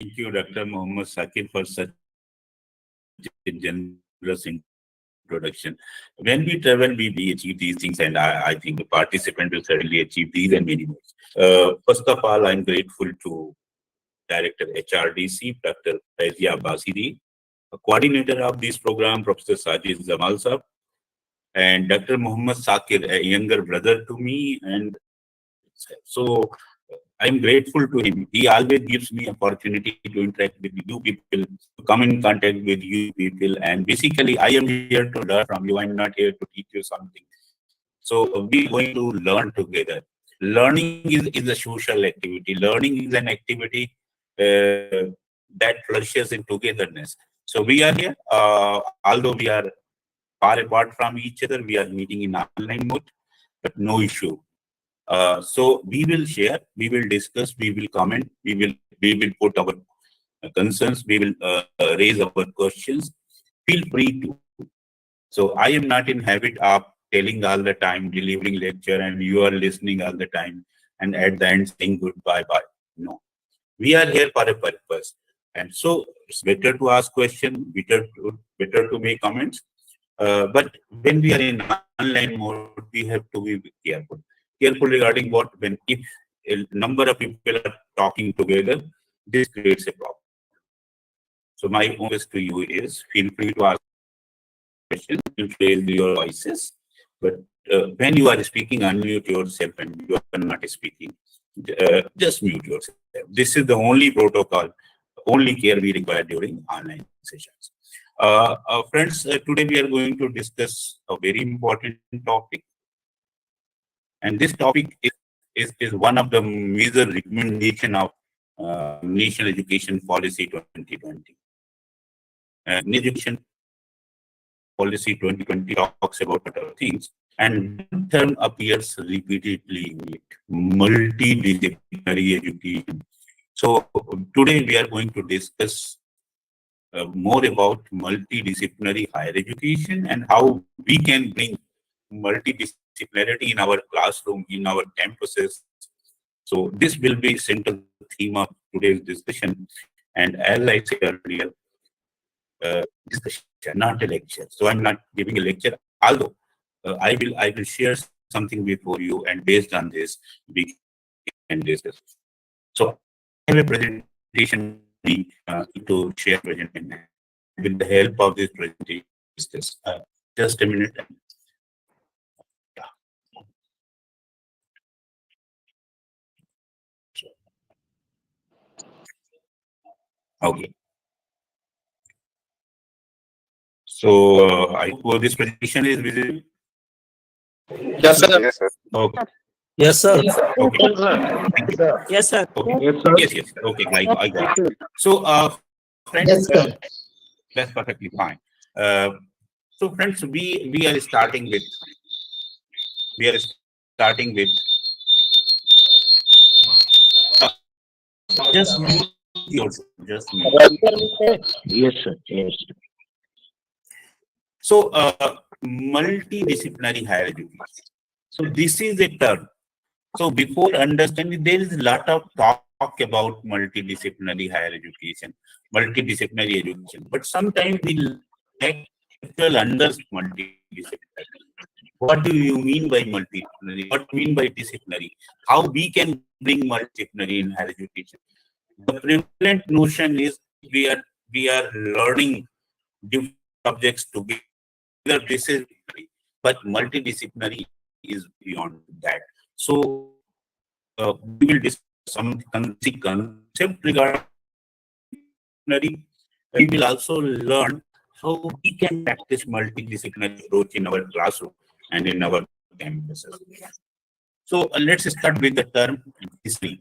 Thank you, Dr. Muhammad Sakir, for such a generous introduction. When we travel, we achieve these things, and I think the participant will certainly achieve these and many more. First of all, I'm grateful to Director HRDC, Dr. Faizia Basiri, coordinator of this program, Professor Sajid Zamal Sahab, and Dr. Muhammad Sakir, a younger brother to me, and so I'm grateful to him. He always gives me opportunity to interact with you people, to come in contact with you people. And basically, I am here to learn from you. I'm not here to teach you something. So we are going to learn together. Learning is a social activity. Learning is an activity that flourishes in togetherness. So we are here, although we are far apart from each other, we are meeting in online mode, but no issue. So we will share, we will discuss, we will comment, we will put our concerns, we will raise our questions. Feel free to. So I am not in habit of telling all the time, delivering lecture, and you are listening all the time, and at the end saying goodbye. Bye. No, we are here for a purpose, and so it's better to ask questions, better to make comments. But when we are in online mode, we have to be careful. Careful regarding what, when if a number of people are talking together, this creates a problem. So my request to you is feel free to ask questions, raise your voices, but when you are speaking, unmute yourself, and you are not speaking, just mute yourself. This is the only protocol, only care we require during online sessions. Friends, today we are going to discuss a very important topic, and this topic is one of the major recommendation of National Education Policy 2020. Education Policy 2020 talks about other things, and one term appears repeatedly in it: multidisciplinary education. So today we are going to discuss more about multidisciplinary higher education and how we can bring multidisciplinarity in our classroom, in our campuses. So this will be central theme of today's discussion. And as I said earlier, discussion, not a lecture. So I'm not giving a lecture, although I will share something before you, and based on this we can discuss. So I have a presentation to share presentation. With the help of this presentation, just a minute. Okay. So I hope this presentation is visible. Yes, sir. Yes, sir. Okay. Yes, sir. Okay. Yes, sir. Okay. Yes, sir. Yes. Okay. I got it. So, friends, Yes, sir. that's perfectly fine. So, friends, we are starting with just mute yourself. Just mute. Yes, sir. Yes. So, multidisciplinary higher education. So, this is a term. So, before understanding, there is a lot of talk about multidisciplinary higher education, multidisciplinary education, but sometimes we lack actual understanding multidisciplinary. What do you mean by multidisciplinary? What do you mean by disciplinary? How we can bring multidisciplinary in higher education? The prevalent notion is we are learning different subjects together. This is, but multidisciplinary is beyond that. So we will discuss some concept regarding multidisciplinary. We will also learn how we can practice multidisciplinary approach in our classroom and in our campuses. So let's start with the term discipline.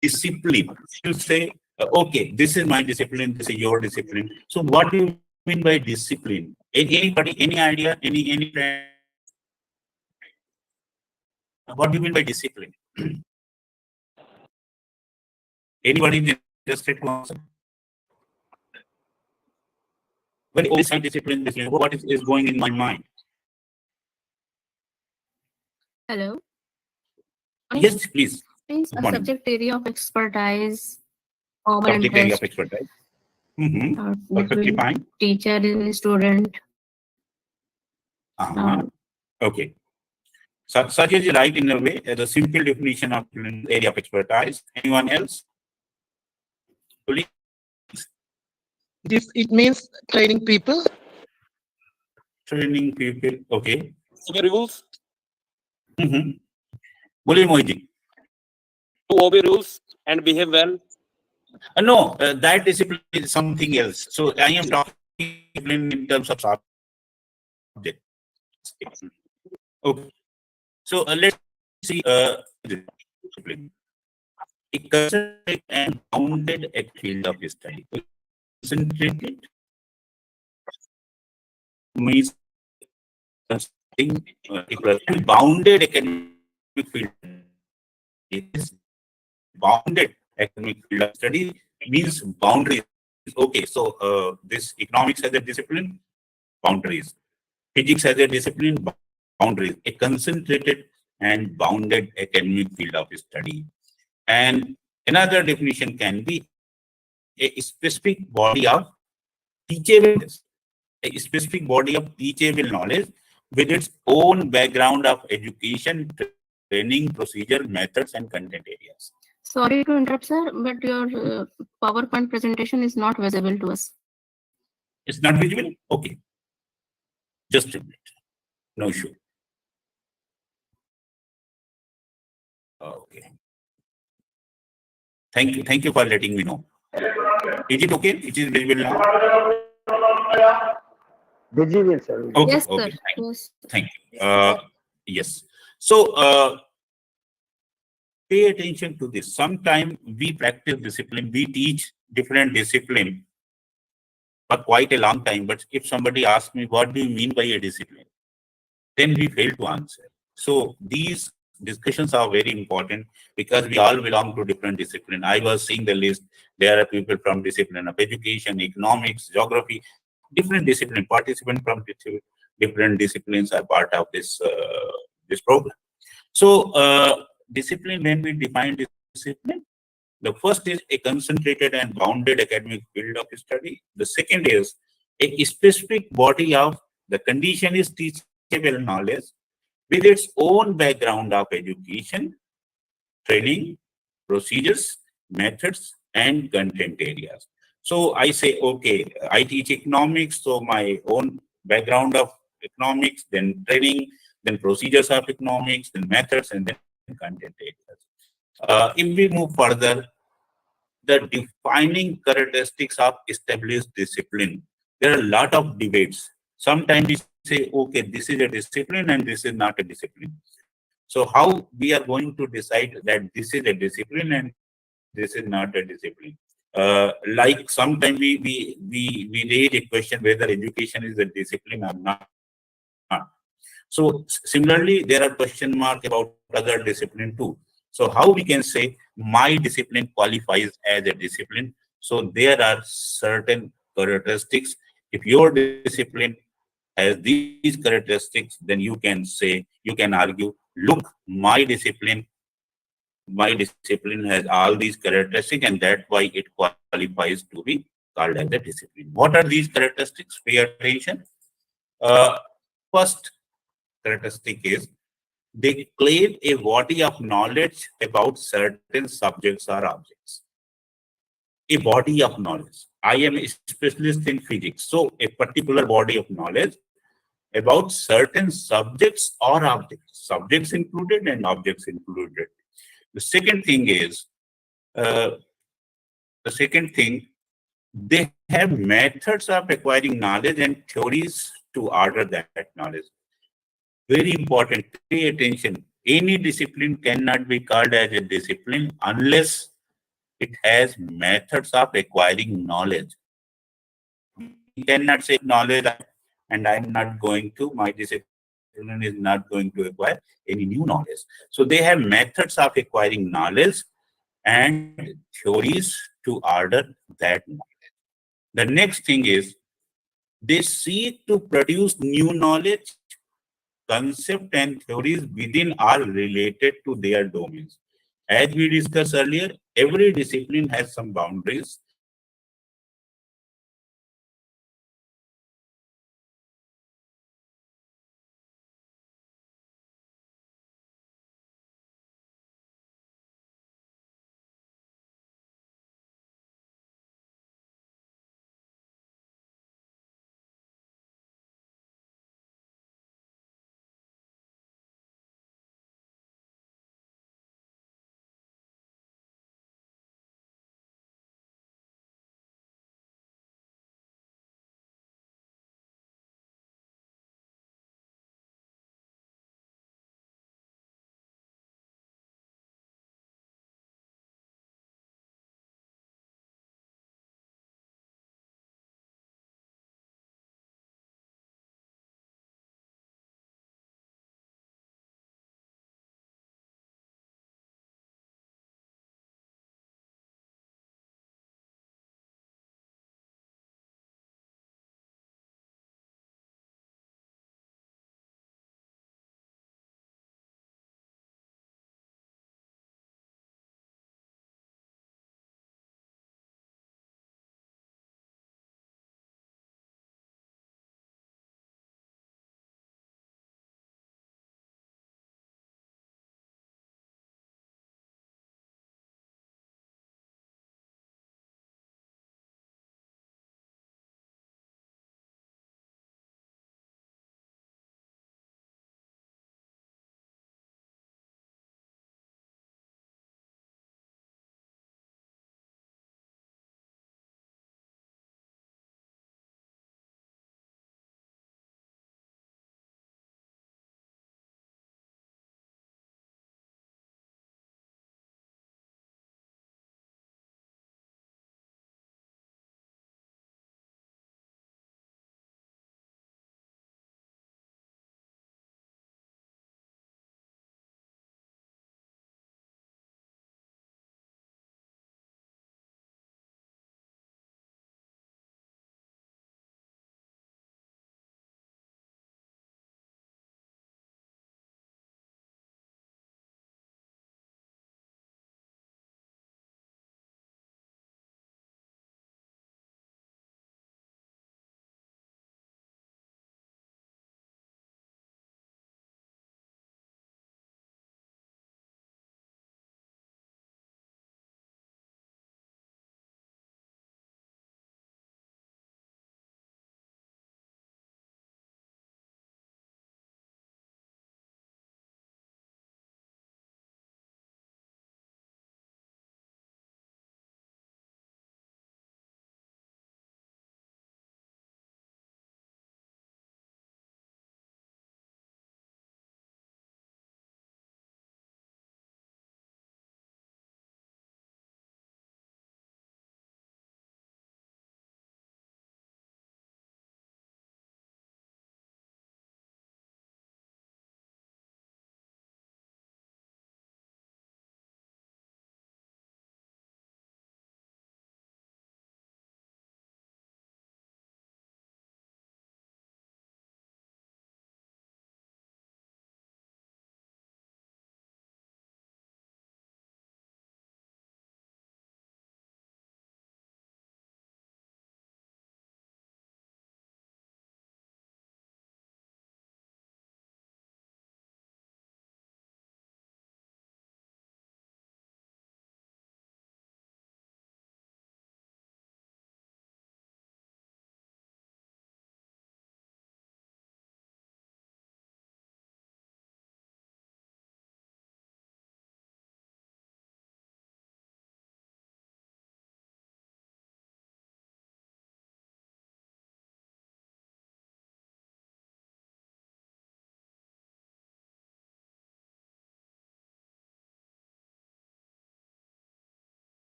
Discipline. You say, okay, this is my discipline, this is your discipline. So what do you mean by discipline? Anybody, any idea? Any friend? What do you mean by discipline? Anybody interested to answer? When I say discipline, what is going in my mind? Hello. Yes, please. Means Good a morning. subject area of expertise, common Subject area of interest, expertise. Perfectly between fine. teacher and student. Uh-huh. Okay. So, such is right in a way, the simple definition of area of expertise. Anyone else? It means training people. Training people. Okay. Obey rules, बोलिए Mohit ji. to obey rules and behave well. No, that discipline is something else. So I am talking discipline in terms of subject. Okay. So let's see discipline. A concentrated and bounded field of study. Concentrated means something and bounded academic field. Is bounded academic field of study means boundaries. Okay, so this economics as a discipline, boundaries. Physics as a discipline, boundaries. A concentrated and bounded academic field of study. And another definition can be a specific body of teachable knowledge. A specific body of teachable knowledge with its own background of education, training, procedure, methods, and content areas. Sorry to interrupt, sir, but your PowerPoint presentation is not visible to us. It's not visible? Okay. Just a minute. No issue. Okay. Thank you. Thank you for letting me know. Is it okay? It is visible now? Visible, sir. Okay. Yes, Okay. sir. Thank you. Yes. Thank you. Yes. So pay attention to this. Sometimes we practice discipline, we teach different discipline for quite a long time. But if somebody asks me, what do you mean by a discipline? Then we fail to answer. So these discussions are very important because we all belong to different disciplines. I was seeing the list. There are people from discipline of education, economics, geography, different discipline. Participants from different disciplines are part of this program. So discipline, when we define discipline, the first is a concentrated and bounded academic field of study. The second is a specific body of the condition is teachable knowledge with its own background of education, training, procedures, methods, and content areas. So I say, okay, I teach economics, so my own background of economics, then training, then procedures of economics, then methods, and then content areas. If we move further, the defining characteristics of established discipline. There are a lot of debates. Sometimes we say, okay, this is a discipline and this is not a discipline. So how we are going to decide that this is a discipline and this is not a discipline? Like sometimes we raise a question whether education is a discipline or not. So similarly, there are question marks about other discipline too. So how we can say my discipline qualifies as a discipline? So there are certain characteristics. If your discipline has these characteristics, then you can say, you can argue, look, my discipline has all these characteristics, and that's why it qualifies to be called as a discipline. What are these characteristics? Pay attention. First characteristic is they claim a body of knowledge about certain subjects or objects. A body of knowledge. I am a specialist in physics, so a particular body of knowledge about certain subjects or objects, subjects included and objects included. The second thing is, they have methods of acquiring knowledge and theories to order that knowledge. Very important, pay attention. Any discipline cannot be called as a discipline unless it has methods of acquiring knowledge. You cannot say knowledge and I'm not going to, my discipline is not going to acquire any new knowledge. So they have methods of acquiring knowledge and theories to order that knowledge. The next thing is they seek to produce new knowledge, concept and theories within are related to their domains. As we discussed earlier, every discipline has some boundaries.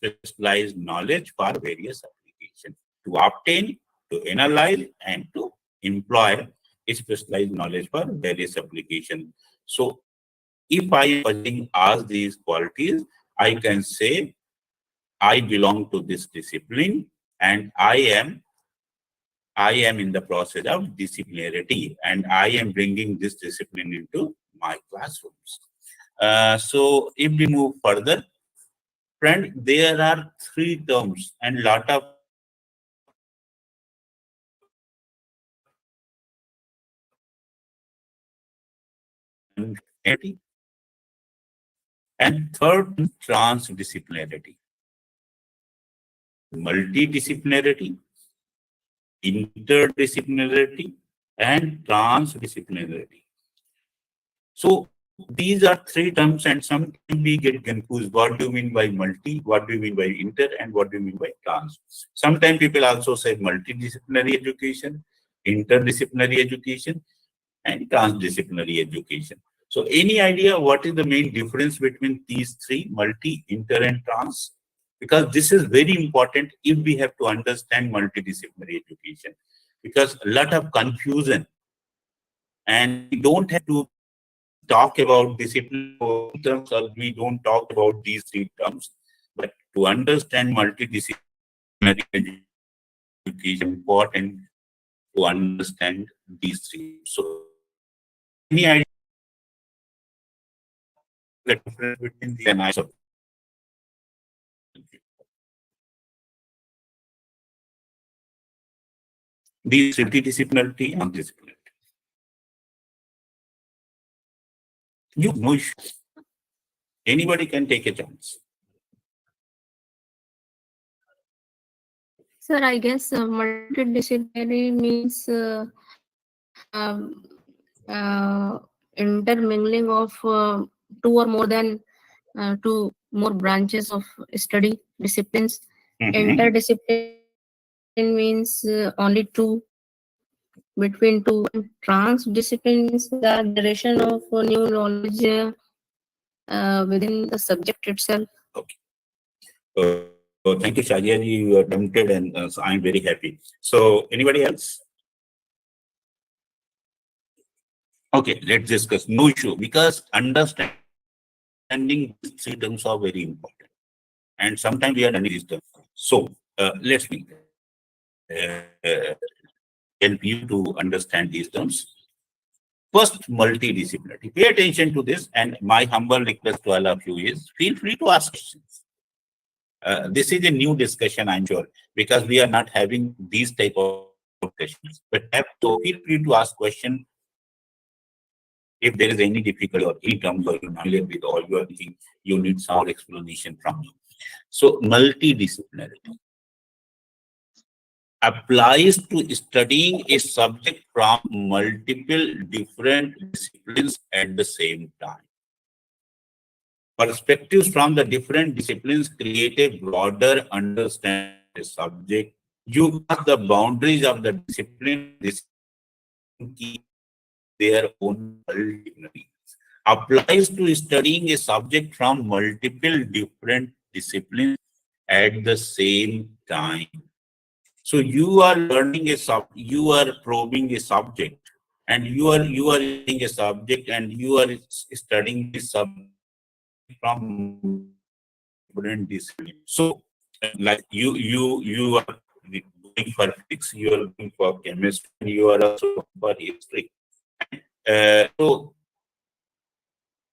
specialized knowledge for various applications. To obtain, to analyze, and to employ specialized knowledge for various applications. So, if I am possessing all these qualities, I can say I belong to this discipline, and I am in the process of disciplinarity, and I am bringing this discipline into my classrooms. So if we move further, friend, there are three terms and lot of and third, transdisciplinarity, multidisciplinarity, interdisciplinarity, and transdisciplinarity. So these are three terms, and sometimes we get confused. What do you mean by multi? What do you mean by inter? And what do you mean by trans? Sometimes people also say multidisciplinary education, interdisciplinary education, and transdisciplinary education. So any idea what is the main difference between these three, multi, inter, and trans? Because this is very important if we have to understand multidisciplinary education, because a lot of confusion, and we don't have to talk about discipline terms, or we don't talk about these three terms, but to understand multidisciplinary education, important to understand these three. So any idea the difference between the and ISO? These multidisciplinarity and disciplinarity. You no issue. Anybody can take a chance. Sir, I guess multidisciplinary means um, intermingling of two or more than two more branches of study disciplines. Interdiscipline means only two, between two. Transdiscipline means the generation of new knowledge within the subject itself. Okay. Thank you, Shahia. You are tempted, and so I'm very happy. So anybody else? Okay, let's discuss. No issue, because understanding these three terms are very important, and sometimes we are learning these terms. So let's me help you to understand these terms. First, multidisciplinary. Pay attention to this, and my humble request to all of you is feel free to ask questions. This is a new discussion, I'm sure, because we are not having these type of questions. But so feel free to ask questions if there is any difficulty or any terms or you're not familiar with, or you are thinking you need some explanation from me. So multidisciplinarity applies to studying a subject from multiple different disciplines at the same time. Perspectives from the different disciplines create a broader understanding of the subject. You cross the boundaries of the discipline. This keep their own multidisciplinary. Applies to studying a subject from multiple different disciplines at the same time. So you are learning you are probing a subject, and you are learning a subject, and you are studying this subject from different disciplines. So, like you are going for physics, you are going for chemistry, and you are also going for history. So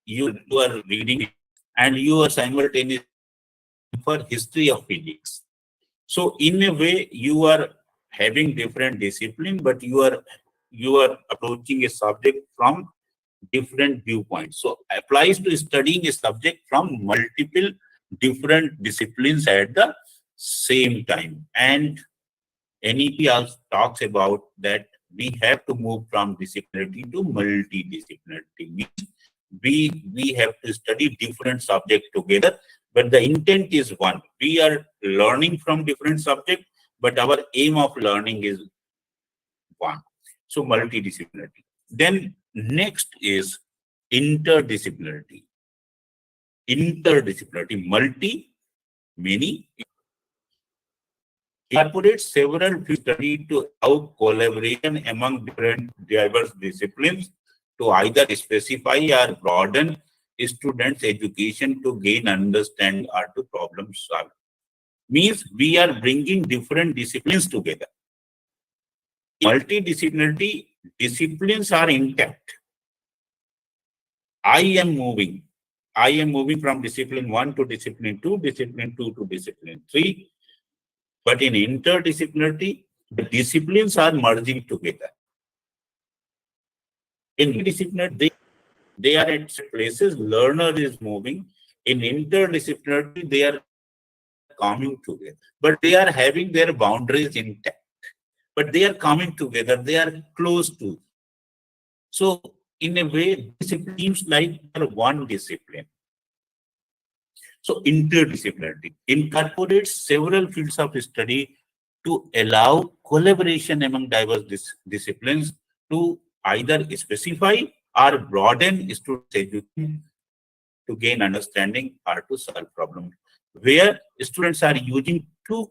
you are reading, and you are simultaneously for history of physics. So in a way, you are having different discipline, but you are approaching a subject from different viewpoints. So applies to studying a subject from multiple different disciplines at the same time. And NEP also talks about that we have to move from disciplinarity to multidisciplinarity. We have to study different subjects together, but the intent is one. We are learning from different subjects, but our aim of learning is one. So multidisciplinarity. Then next is interdisciplinarity. Interdisciplinarity, multi many. Incorporates several studies to allow collaboration among different diverse disciplines to either specify or broaden students' education to gain understanding or to problem solve. Means we are bringing different disciplines together. Multidisciplinary disciplines are intact. I am moving from discipline 1 to discipline 2, discipline 2 to discipline 3. But in interdisciplinary, the disciplines are merging together. In interdisciplinary, they are at places, learner is moving. In interdisciplinary, they are coming together. But they are having their boundaries intact. But they are coming together, they are close to. So, in a way, discipline seems like one discipline. So, interdisciplinary incorporates several fields of study to allow collaboration among diverse disciplines to either specify or broaden students' education to gain understanding or to solve problems. Where students are using two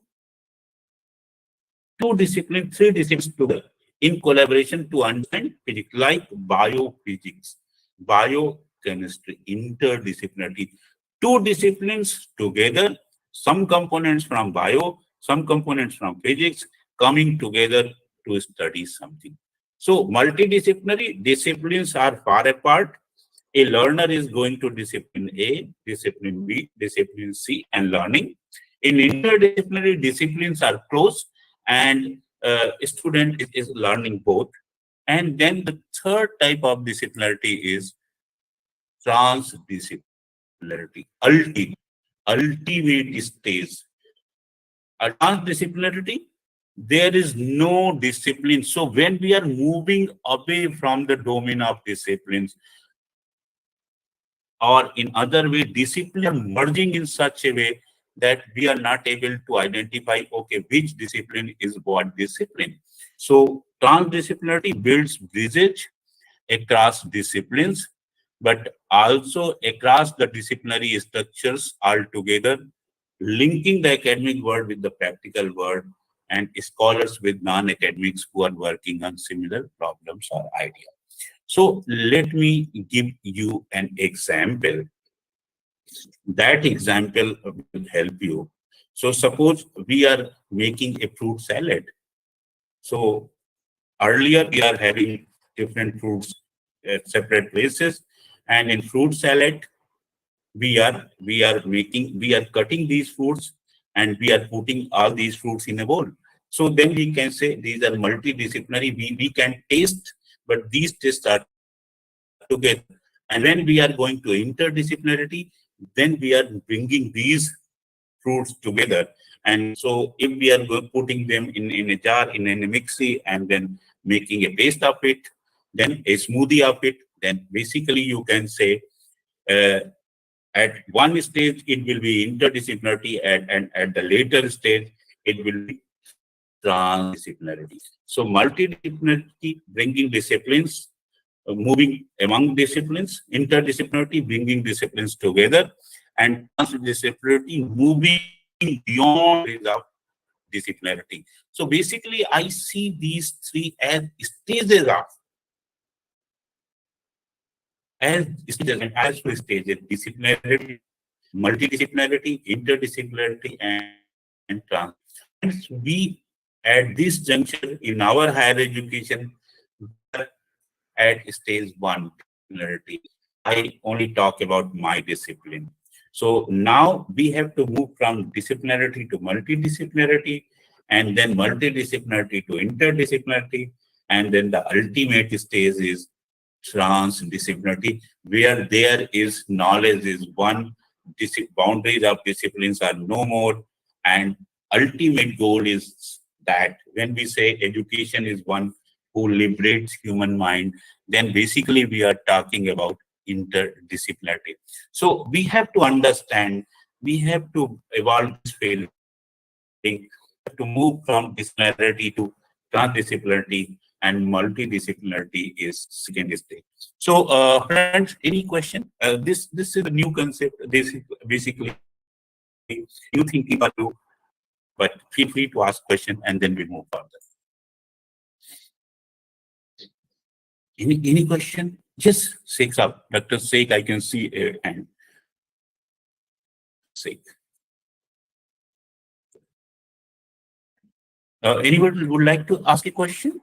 disciplines, three disciplines together in collaboration to understand physics, like biophysics, biochemistry, interdisciplinary. Two disciplines together, some components from bio, some components from physics, coming together to study something. So multidisciplinary disciplines are far apart. A learner is going to discipline A, discipline B, discipline C, and learning. In interdisciplinary, disciplines are close, and a student is learning both. And then the third type of disciplinarity is transdisciplinarity, ultimate stage. A transdisciplinarity, there is no discipline. So when we are moving away from the domain of disciplines, or in other way, discipline are merging in such a way that we are not able to identify, okay, which discipline is what discipline. So transdisciplinarity builds bridges across disciplines, but also across the disciplinary structures altogether, linking the academic world with the practical world and scholars with non-academics who are working on similar problems or ideas. So let me give you an example. That example will help you. So suppose we are making a fruit salad. So earlier we are having different fruits at separate places, and in fruit salad we are cutting these fruits and we are putting all these fruits in a bowl. So then we can say these are multidisciplinary. We can taste, but these tests are together. And when we are going to interdisciplinarity, then we are bringing these fruits together. And so if we are putting them in a jar, in a mixie, and then making a paste of it, then a smoothie of it, then basically you can say at one stage it will be interdisciplinarity, and at the later stage it will be transdisciplinarity. So multidisciplinarity, bringing disciplines, moving among disciplines, interdisciplinarity, bringing disciplines together, and transdisciplinarity, moving beyond the disciplinarity. So basically, I see these three as stages of, stages: disciplinarity, multidisciplinarity, interdisciplinarity, and trans. Hence, we at this juncture in our higher education, at stage 1, I only talk about my discipline. So now we have to move from disciplinarity to multidisciplinarity, and then multidisciplinarity to interdisciplinarity, and then the ultimate stage is transdisciplinarity, where there is knowledge is one, boundaries of disciplines are no more, and ultimate goal is that when we say education is one who liberates human mind, then basically we are talking about interdisciplinarity. So we have to understand, we have to evolve this field, to move from disciplinarity to transdisciplinarity, and multidisciplinarity is second stage. So friends, any question? This is a new concept. This is basically you think about you, but feel free to ask question and then we move further. Any question? Just Sheikh up. Dr. Sheikh, I can see a hand. Sheikh. Anyone would like to ask a question?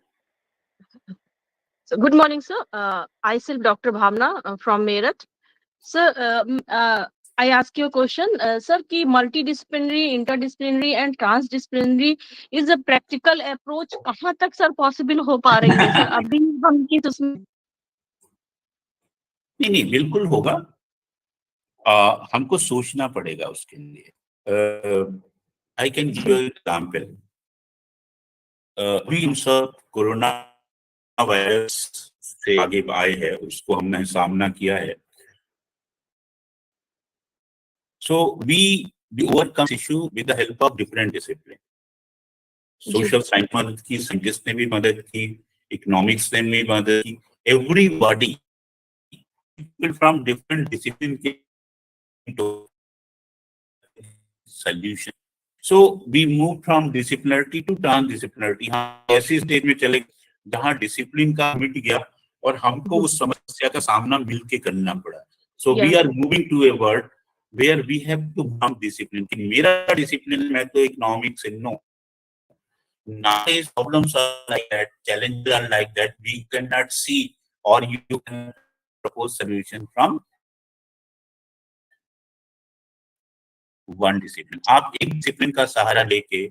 So good morning, sir. Myself, Dr. Bhavna from Meerut. Sir, I ask you a question. Sir, ki multidisciplinary, interdisciplinary and transdisciplinary is a practical approach. कहाँ तक sir possible हो पा रही है sir? अभी हम की उसमें नहीं बिल्कुल होगा। हमको सोचना पड़ेगा उसके लिए। I can give you an example. We सब कोरोना वायरस से आगे आए हैं, उसको हमने सामना किया है। So we overcome this issue with the help of different disciplines. Social science मदद की, scientists ने भी मदद की, economics ने भी मदद की, everybody, people from different disciplines came into solution. So we moved from disciplinarity to transdisciplinarity. हाँ, ऐसी स्टेज में चले जहाँ डिसिप्लिन का मिट गया और हमको उस समस्या का सामना मिलके करना पड़ा. So we are moving to a world where we have to become disciplined. कि मेरा डिसिप्लिन में तो इकोनॉमिक्स है, no. Nowadays problems are like that, challenges are like that. We cannot see or you can propose solution from one discipline. आप एक discipline का सहारा लेके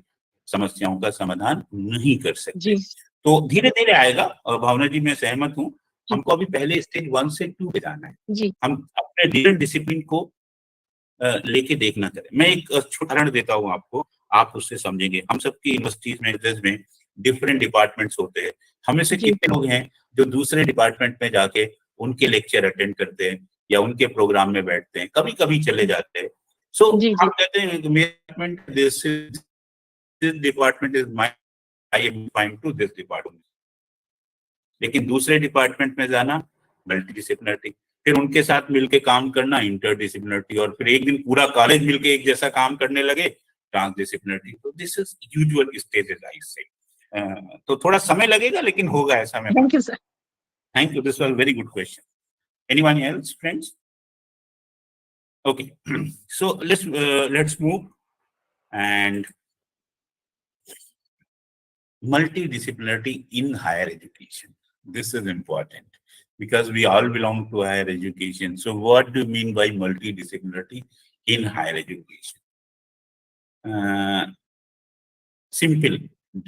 समस्याओं का समाधान नहीं कर सकते. तो धीरे धीरे आएगा. और भावना जी मैं सहमत हूँ. हमको अभी पहले स्टेज 1 से 2 पे जाना है. हम अपने डिफरेंट डिसिप्लिन को लेके देखना करें. मैं एक छोटा उदाहरण देता हूँ आपको, आप उससे समझेंगे. हम सबकी यूनिवर्सिटीज में डिफरेंट डिपार्टमेंट्स होते हैं. हमें से कितने लोग हैं जो दूसरे डिपार्टमेंट में जाके उनके लेक्चर अटेंड करते हैं या उनके प्रोग्राम में बैठते हैं, कभी कभी चले जाते हैं. सो हम कहते हैं this department is my, I am fine to this department. लेकिन दूसरे डिपार्टमेंट में जाना मल्टीडिसिप्लिनरी, फिर उनके साथ मिलके काम करना इंटरडिसिप्लिनरी, और फिर एक दिन पूरा कॉलेज मिलके एक जैसा काम करने लगे ट्रांसडिसिप्लिनरी. तो दिस इज यूजुअल स्टेजेस आई से. तो थोड़ा समय लगेगा लेकिन होगा ऐसा. मैं thank you sir. Thank you. This was very good question. Anyone else friends? Okay, so let's move and multidisciplinarity in higher education. This is important because we all belong to higher education. So what do you mean by multidisciplinarity in higher education? Simple,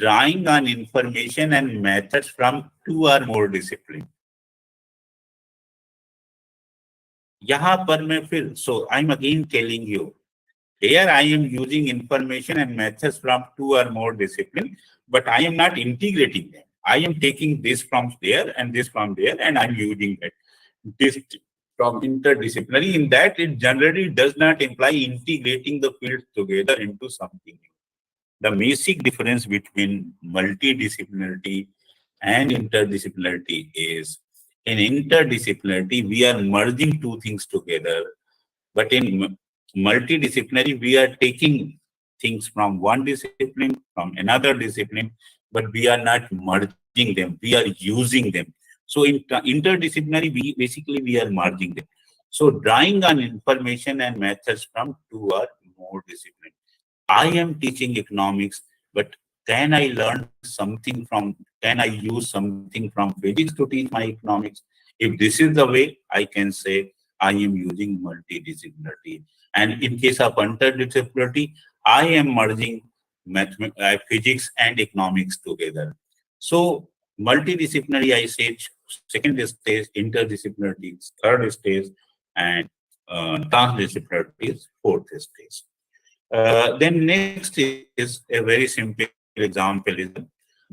drawing on information and methods from 2 or more disciplines. यहाँ पर मैं फिर, so I'm again telling you, here I am using information and methods from 2 or more disciplines, but I am not integrating them. I am taking this from there and this from there, and I'm using it. This from interdisciplinary, in that it generally does not imply integrating the fields together into something new. The basic difference between multidisciplinarity and interdisciplinarity is, in interdisciplinary, we are merging 2 things together, but in multidisciplinary, we are taking things from one discipline, from another discipline, but we are not merging them, we are using them. So in interdisciplinary, we are merging them. So drawing on information and methods from 2 or more disciplines. I am teaching economics, but can I learn something from, can I use something from physics to teach my economics? If this is the way, I can say I am using multidisciplinarity. And in case of interdisciplinarity, I am merging physics and economics together. So multidisciplinary, I say second stage, interdisciplinarity is third stage, and transdisciplinarity is fourth stage. Then next is a very simple example, is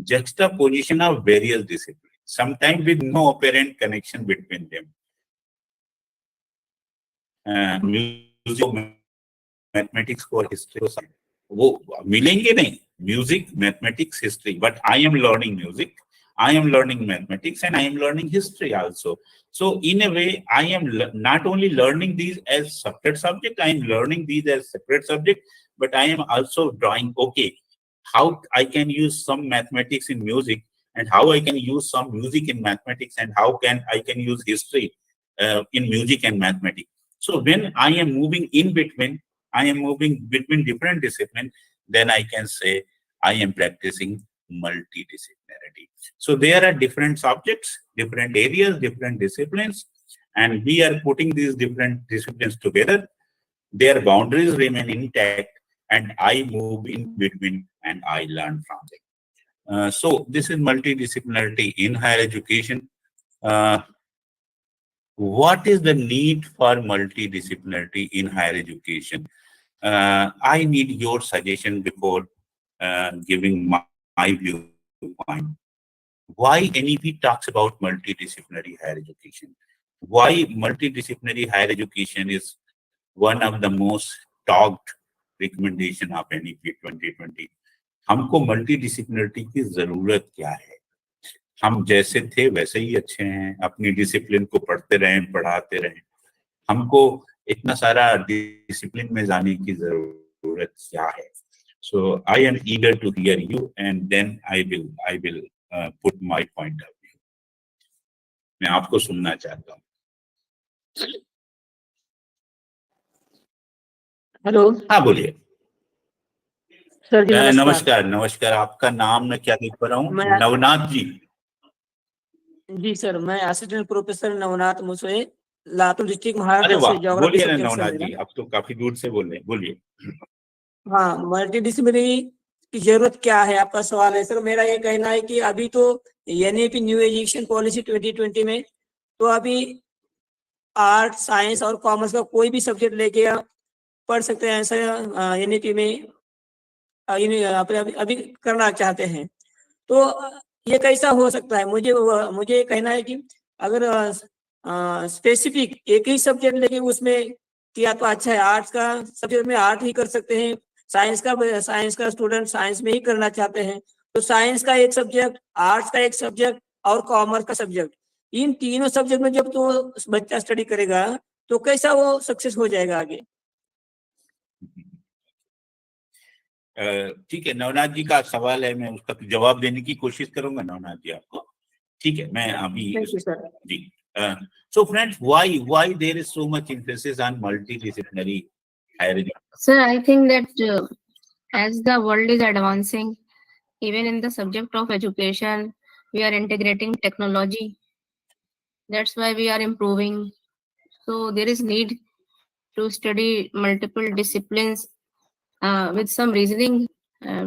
juxtaposition of various disciplines, sometimes with no apparent connection between them. Music, mathematics or history, वो मिलेंगे नहीं. Music, mathematics, history, but I am learning music, I am learning mathematics and I am learning history also. So in a way, I am not only learning these as separate subject, I am learning these as separate subject, but I am also drawing, okay, how I can use some mathematics in music, and how I can use some music in mathematics, and how I can use history in music and mathematics. So when I am moving in between, I am moving between different disciplines, then I can say I am practicing multidisciplinarity. So there are different subjects, different areas, different disciplines, and we are putting these different disciplines together. Their boundaries remain intact, and I move in between and I learn from them. So this is multidisciplinarity in higher education. What is the need for multidisciplinarity in higher education? I need your suggestion before giving my viewpoint. Why NEP talks about multidisciplinary higher education? Why multidisciplinary higher education is one of the most talked recommendation of NEP 2020. हमको मल्टीडिसिप्लिनरिटी की जरूरत क्या है? हम जैसे थे वैसे ही अच्छे हैं, अपनी डिसिप्लिन को पढ़ते रहें, पढ़ाते रहें. हमको इतना सारा डिसिप्लिन में जाने की जरूरत क्या है? So I am eager to hear you, and then I will put my point of view. मैं आपको सुनना चाहता हूँ. हेलो, हाँ बोलिए. सर जी नमस्कार। नमस्कार. नमस्कार. आपका नाम मैं क्या लिख पा रहा हूँ? मैं- नवनाथ जी. जी सर, मैं assistant professor Navnath Musoe, Latur district अरे महाराष्ट्र वाह, से ज्योग्राफी बोलिए ना सब्जेक्ट से नवनाथ मेरा। जी, आप तो काफी दूर से बोल रहे हैं, बोलिए. हाँ, मल्टीडिसिप्लिनरी की जरूरत क्या है, आपका सवाल है सर। मेरा ये कहना है कि अभी तो एनईपी न्यू एजुकेशन पॉलिसी 2020 में तो अभी आर्ट, साइंस और कॉमर्स का कोई भी सब्जेक्ट लेके आप पढ़ सकते हैं, ऐसा एनईपी में अभी करना चाहते हैं। तो ये कैसा हो सकता है? मुझे ये कहना है कि अगर स्पेसिफिक एक ही सब्जेक्ट लेके उसमें किया तो अच्छा है। आर्ट्स का सब्जेक्ट में आर्ट ही कर सकते हैं, साइंस का स्टूडेंट साइंस में ही करना चाहते हैं तो साइंस का एक सब्जेक्ट, आर्ट्स का एक सब्जेक्ट और कॉमर्स का सब्जेक्ट, इन तीनों सब्जेक्ट में जब तो बच्चा स्टडी करेगा तो कैसा वो सक्सेस हो जाएगा आगे? ठीक है, नवनाथ जी का सवाल है, मैं उसका जवाब देने की कोशिश करूंगा नवनाथ जी आपको. ठीक है, मैं अभी थैंक यू सर। जी. So friends, why there is so much emphasis on multidisciplinary higher education? Sir, I think that as the world is advancing, even in the subject of education, we are integrating technology. That's why we are improving. So there is need to study multiple disciplines with some reasoning.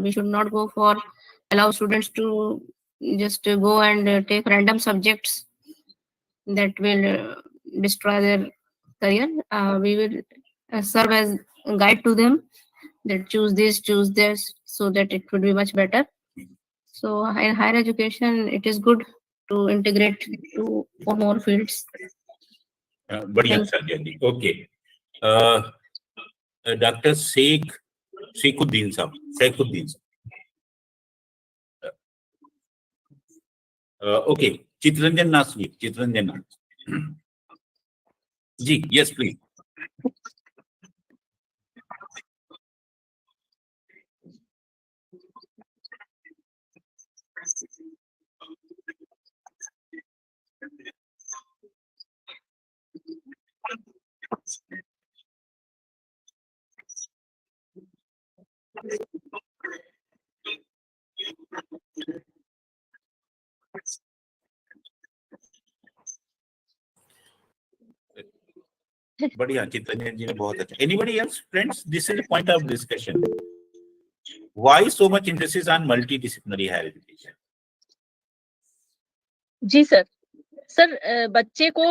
We should not go for allow students to just go and take random subjects that will destroy their career. We will serve as a guide to them that choose this, so that it would be much better. So in higher education, it is good to integrate two or more fields. बढ़िया Sanjay ji. Okay, doctor Shekhuddin sahab. Okay, Chitranjan Nath ji. Yes please. बढ़िया, चित्रंजन जी ने बहुत अच्छा. Anybody else, friends? This is a point of discussion. Why so much emphasis on multidisciplinary higher education? जी sir. Sir बच्चे को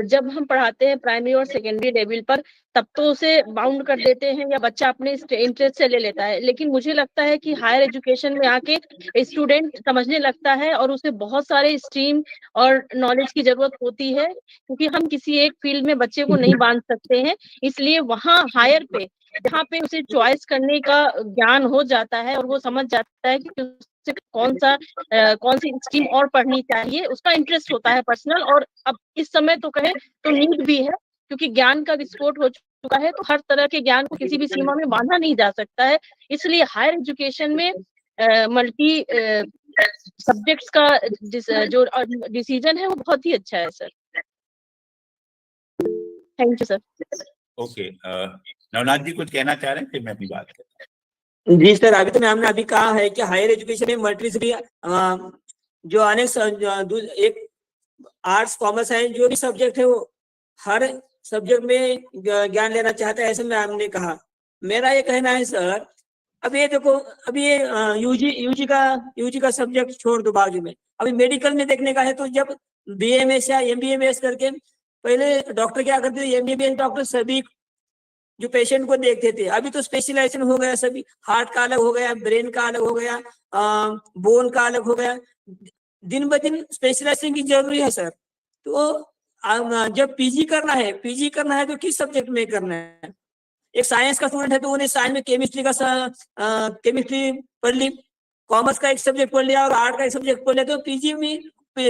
जब हम पढ़ाते हैं प्राइमरी और सेकेंडरी लेवल पर तब तो उसे बाउंड कर देते हैं या बच्चा अपने इंटरेस्ट से ले लेता है, लेकिन मुझे लगता है कि हायर एजुकेशन में आके स्टूडेंट समझने लगता है और उसे बहुत सारे स्ट्रीम और नॉलेज की जरूरत होती है, क्योंकि हम किसी एक फील्ड में बच्चे को नहीं बांध सकते हैं. इसलिए वहाँ हायर पे जहाँ पे उसे चॉइस करने का ज्ञान हो जाता है और वो समझ जाता है कि कौन सी स्ट्रीम और पढ़नी चाहिए, उसका इंटरेस्ट होता है पर्सनल। और अब इस समय तो कहें तो नीड भी है, क्योंकि ज्ञान का विस्फोट हो चुका है, तो हर तरह के ज्ञान को किसी भी सीमा में बांधा नहीं जा सकता है। इसलिए हायर एजुकेशन में मल्टी सब्जेक्ट्स का जो डिसीजन है वो बहुत ही अच्छा है sir. Thank you sir. Okay, Navnath ji कुछ कहना चाह रहे हैं, फिर मैं अपनी बात करता हूँ। जी सर, अभी तो हमने अभी कहा है कि हायर एजुकेशन में मल्टीडिसिप्लिनरी जो एक आर्ट्स कॉमर्स साइंस जो भी सब्जेक्ट है वो हर सब्जेक्ट में ज्ञान लेना चाहता है, ऐसे में हमने कहा। मेरा ये कहना है सर, अब ये देखो, अभी ये यूजी का सब्जेक्ट छोड़ दो बाजू में, अभी मेडिकल में देखने का है तो जब बीएमएस या एमबीएमएस करके पहले डॉक्टर क्या करते थे, एमबीबीएस डॉक्टर सभी जो पेशेंट को देखते थे, अभी तो स्पेशलाइजेशन हो गया, सभी हार्ट का अलग हो गया, ब्रेन का अलग हो गया, बोन का अलग हो गया, दिन ब दिन स्पेशलाइजेशन की जरूरी है सर। तो जब पीजी करना है तो किस सब्जेक्ट में करना है? एक साइंस का स्टूडेंट है तो उन्हें साइंस में केमिस्ट्री पढ़ ली, कॉमर्स का एक सब्जेक्ट पढ़ लिया और आर्ट का एक सब्जेक्ट पढ़ लिया, तो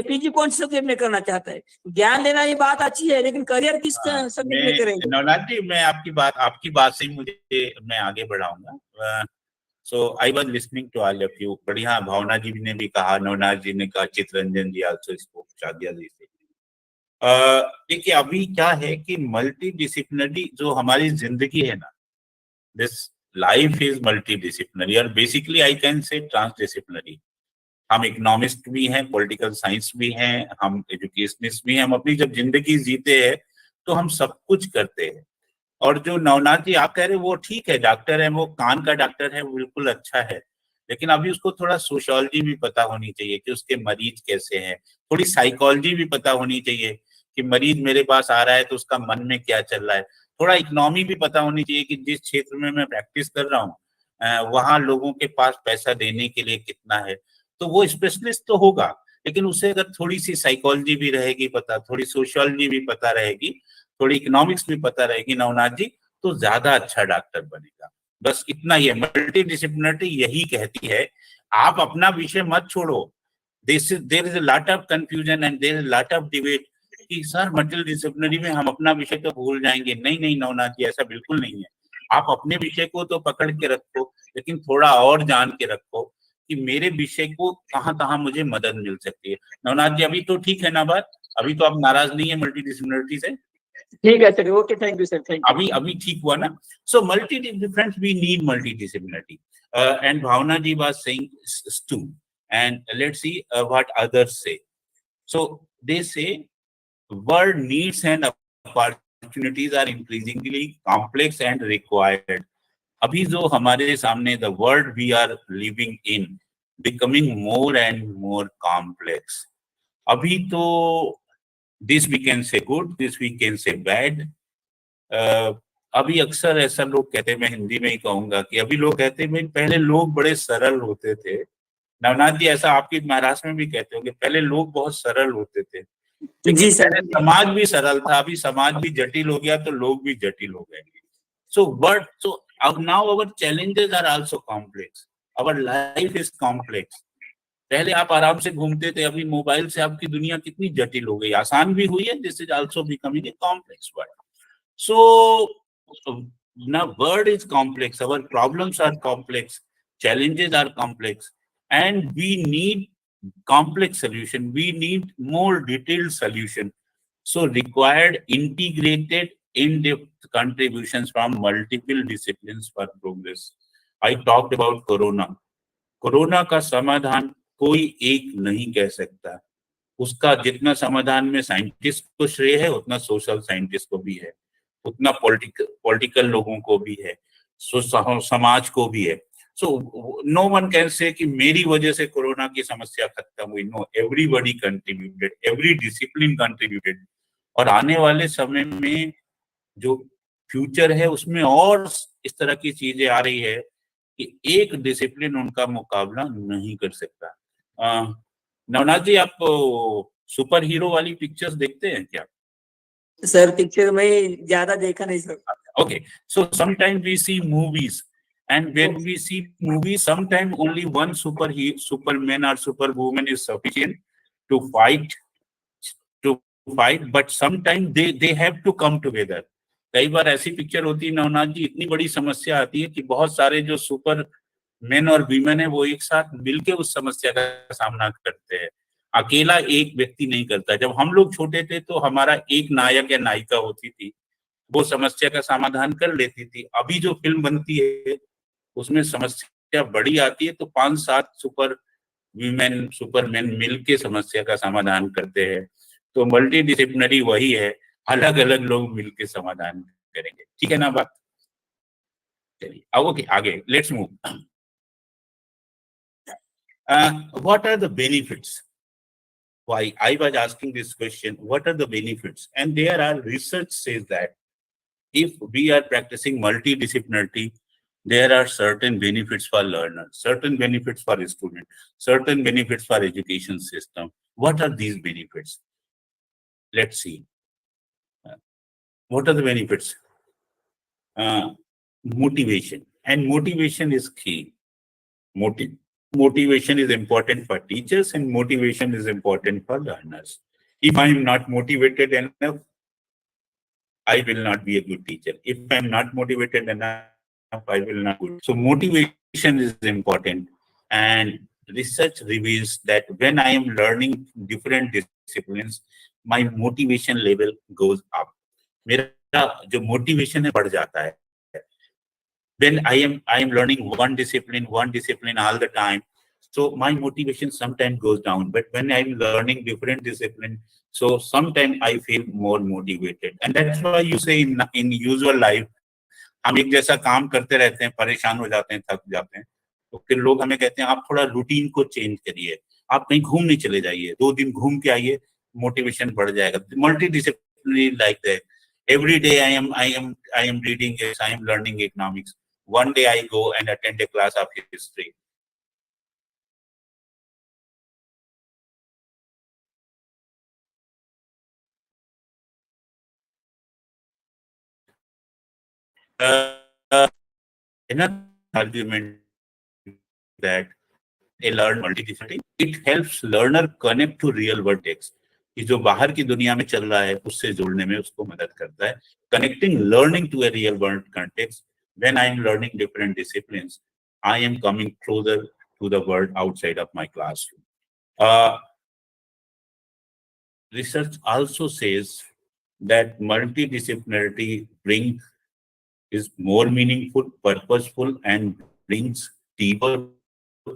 पीजी कौन से सब्जेक्ट में करना चाहता है? ज्ञान लेना ये बात अच्छी है, लेकिन करियर किस सब्जेक्ट में करेंगे? नवनाथ जी, मैं आपकी बात से ही मैं आगे बढ़ाऊंगा। So I was listening to all of you. बढ़िया, भावना जी ने भी कहा, नवनाथ जी ने कहा, चित्ररंजन जी आल्सो स्पोक, शादिया जी से। देखिए अभी क्या है कि मल्टी डिसिप्लिनरी जो हमारी जिंदगी है ना, this life is multi disciplinary और basically I can say transdisciplinary. हम इकोनॉमिस्ट भी हैं, पॉलिटिकल साइंस भी हैं, हम एजुकेशनिस्ट भी हैं। हम अपनी जब जिंदगी जीते हैं तो हम सब कुछ करते हैं। और जो नवनाथ जी आप कह रहे हैं वो ठीक है, डॉक्टर है, वो कान का डॉक्टर है, वो बिल्कुल अच्छा है, लेकिन अभी उसको थोड़ा सोशियोलॉजी भी पता होनी चाहिए कि उसके मरीज कैसे हैं, थोड़ी साइकोलॉजी भी पता होनी चाहिए कि मरीज मेरे पास आ रहा है तो उसका मन में क्या चल रहा है। थोड़ा इकोनॉमी भी पता होनी चाहिए कि जिस क्षेत्र में मैं प्रैक्टिस कर रहा हूँ वहां लोगों के पास पैसा देने के लिए कितना है। तो वो स्पेशलिस्ट तो होगा, लेकिन उसे अगर थोड़ी सी साइकोलॉजी भी रहेगी पता, थोड़ी सोशियोलॉजी भी पता रहेगी, थोड़ी इकोनॉमिक्स भी पता रहेगी नवनाथ जी, तो ज्यादा अच्छा डॉक्टर बनेगा। बस इतना ही है। मल्टी डिसिप्लिनरी यही कहती है, आप अपना विषय मत छोड़ो। There is a lot of confusion and there is lot of debate कि सर मल्टी डिसिप्लिनरी में हम अपना विषय तो भूल जाएंगे। नहीं नहीं नवनाथ जी, ऐसा बिल्कुल नहीं है। आप अपने विषय को तो पकड़ के रखो, लेकिन थोड़ा और जान के रखो कि मेरे विषय को कहाँ कहाँ मुझे मदद मिल सकती है। नवनाथ जी अभी तो ठीक है ना बात? अभी तो आप नाराज नहीं है मल्टी डिसिप्लिनरी से? ठीक है sir, okay, thank you sir, thank you. अभी ठीक हुआ ना? So multi difference, we need multidisciplinary and Bhavna ji was saying to, and let's see what others say. So दे से world needs and opportunities are increasingly complex and required. अभी जो हमारे सामने the world we are living in becoming more and more complex. अभी तो this we can say good, this we can say bad. अभी अक्सर ऐसा लोग कहते हैं, मैं हिंदी में ही कहूंगा कि अभी लोग कहते हैं भाई पहले लोग बड़े सरल होते थे। नवनाथ जी ऐसा आपके महाराष्ट्र में भी कहते हो कि पहले लोग बहुत सरल होते थे, लेकिन पहले समाज भी सरल था, अभी समाज भी जटिल हो गया तो लोग भी जटिल हो गए। So now our challenges are also complex. Our life is complex. पहले आप आराम से घूमते थे, अभी मोबाइल से आपकी दुनिया कितनी जटिल हो गई। आसान भी हुई है, this is also becoming a complex world. So now world is complex, our problems are complex, challenges are complex, and we need complex solution. We need more detailed solution. So required integrated in-depth contributions from multiple disciplines for progress. I talked about corona. Corona का समाधान कोई एक नहीं कह सकता। उसका जितना समाधान में साइंटिस्ट को श्रेय है, उतना सोशल साइंटिस्ट को भी है, उतना पॉलिटिकल लोगों को भी है, समाज को भी है। So no one can say कि मेरी वजह से कोरोना की समस्या खत्म हुई। No, everybody contributed, every discipline contributed. और आने वाले समय में जो फ्यूचर है उसमें और इस तरह की चीजें आ रही है कि एक डिसिप्लिन उनका मुकाबला नहीं कर सकता। नवनाथ जी, आप सुपर हीरो वाली पिक्चर्स देखते हैं क्या? सर पिक्चर में ज्यादा देखा नहीं sir. Okay, so sometimes we see movies And when we see movies, sometimes only one superman or superwoman is sufficient to fight, but sometimes they have to come together. कई बार ऐसी picture होती है नवनाथ जी, इतनी बड़ी समस्या आती है कि बहुत सारे जो सुपर मेन और वीमेन है वो एक साथ मिलके उस समस्या का सामना करते हैं। अकेला एक व्यक्ति नहीं करता। जब हम लोग छोटे थे तो हमारा एक नायक या नायिका होती थी, वो समस्या का समाधान कर लेती थी। अभी जो फिल्म बनती है उसमें समस्या बड़ी आती है तो 5-7 सुपरमैन मिलके समस्या का समाधान करते हैं। तो मल्टीडिसिप्लिनरी वही है, अलग अलग लोग मिलके समाधान करेंगे। ठीक है ना बात? चलिए अब ओके, आगे let's move. What are the benefits? Why I was asking this question, what are the benefits? And there are research says that if we are practicing multidisciplinarity, there are certain benefits for learners, certain benefits for students, certain benefits for education system. What are these benefits? Let's see. What are the benefits? Motivation, and motivation is key. Motivation is important for teachers and motivation is important for learners. If I am not motivated enough, I will not be a good teacher. If I am not motivated enough, I will not be good. So motivation is important, and research reveals that when I am learning different disciplines, my motivation level goes up. मेरा जो motivation है बढ़ जाता है. When I am learning one discipline all the time, so my motivation sometimes goes down. But when I'm learning different discipline, so sometimes I feel more motivated. And that's why you say in usual life, हम एक जैसा काम करते रहते हैं, परेशान हो जाते हैं, थक जाते हैं, तो फिर लोग हमें कहते हैं आप थोड़ा रूटीन को चेंज करिए, आप कहीं घूमने चले जाइए, 2 दिन घूम के आइए, मोटिवेशन बढ़ जाएगा. Multidisciplinary like that. Every day I am reading this, I am learning economics. One day I go and attend a class of history. Another argument that a learn multidisciplinary, it helps learner connect to real world text. कि जो बाहर की दुनिया में चल रहा है उससे जोड़ने में उसको मदद करता है. Connecting learning to a real world context. When I am learning different disciplines, I am coming closer to the world outside of my classroom. Research also says that multidisciplinarity is more meaningful, purposeful, and brings deeper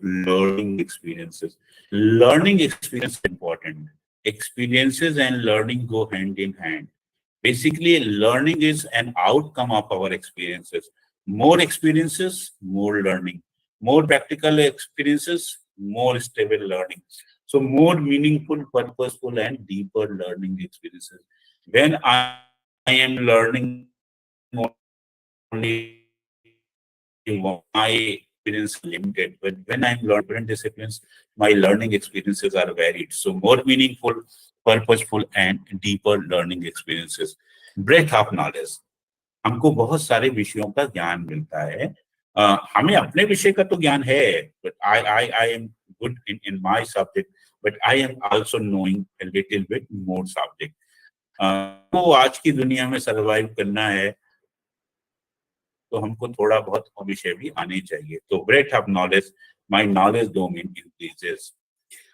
learning experiences. Learning experience is important. Experiences and learning go hand in hand. Basically, learning is an outcome of our experiences. More experiences, more learning. More practical experiences, more stable learning. So more meaningful, purposeful, and deeper learning experiences. When I am learning only my experience is limited, but when I'm learning different disciplines, my learning experiences are varied. So more meaningful, purposeful, and deeper learning experiences. Breadth of knowledge. हमको बहुत सारे विषयों का ज्ञान मिलता है. हमें अपने विषय का तो ज्ञान है, but I am good in my subject, but I am also knowing a little bit more subject. तो आज की दुनिया में सर्वाइव करना है तो हमको थोड़ा बहुत विषय भी आने चाहिए. तो breadth of knowledge, my knowledge domain increases.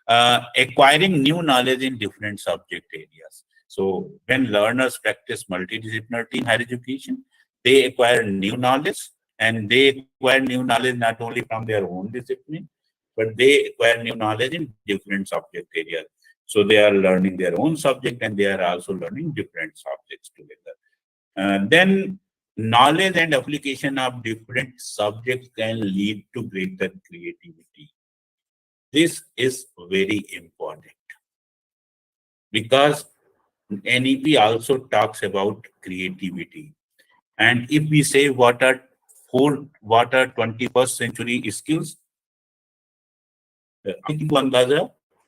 Acquiring new knowledge in different subject areas. So when learners practice multidisciplinarity in higher education, they acquire new knowledge, and they acquire new knowledge not only from their own discipline, but they acquire new knowledge in different subject areas. So they are learning their own subject and they are also learning different subjects together. Then knowledge and application of different subjects can lead to greater creativity. This is very important because NEP also talks about creativity. And if we say what are 21st century skills, आपको अंदाजा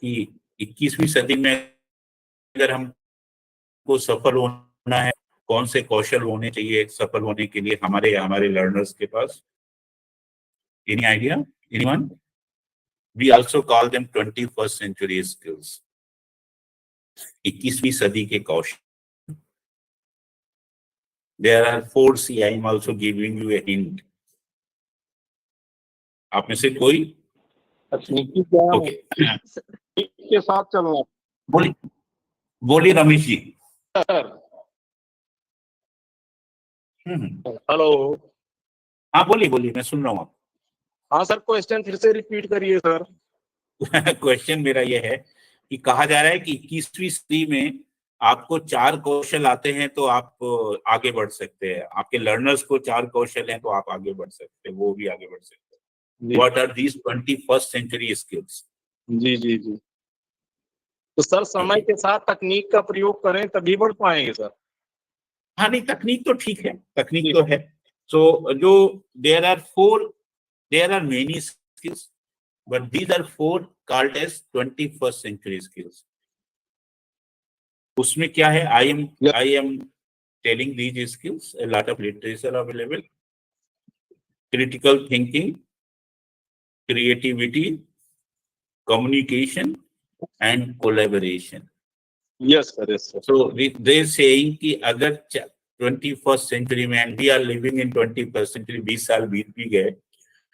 कि 21वीं सदी में अगर हमको सफल होना है, कौन से कौशल होने चाहिए सफल होने के लिए हमारे लर्नर्स के पास? Any idea? Anyone? We also call them 21st century skills. 21वीं सदी के कौशल. There are 4 C. I am also giving you a hint. आप में से कोई? तकनीकी ज्ञान ओके. के साथ चलना. बोलिए रमेश जी. सर. हम्म. हेलो. हाँ बोलिए मैं सुन रहा हूँ. हाँ सर, क्वेश्चन फिर से रिपीट करिए सर. क्वेश्चन मेरा ये है कि कहा जा रहा है कि 21वीं सदी में आपको 4 कौशल आते हैं तो आप आगे बढ़ सकते हैं. आपके लर्नर्स को 4 कौशल हैं तो आप आगे बढ़ सकते हैं, वो भी आगे बढ़ सकते हैं. What are these 21st century skills? जी जी जी. तो सर समय के साथ तकनीक का प्रयोग करें तभी बढ़ पाएंगे सर. हाँ नहीं, तकनीक तो ठीक है, तकनीक तो है. सो जो there are many skills, but these are 4 called as 21st century skills. उसमें क्या है? I am telling these skills, a lot of literature available. Critical thinking, creativity, communication, and collaboration. Yes sir, yes sir. So they saying कि अगर 21st century में, and we are living in 21st century, 20 साल बीत भी गए,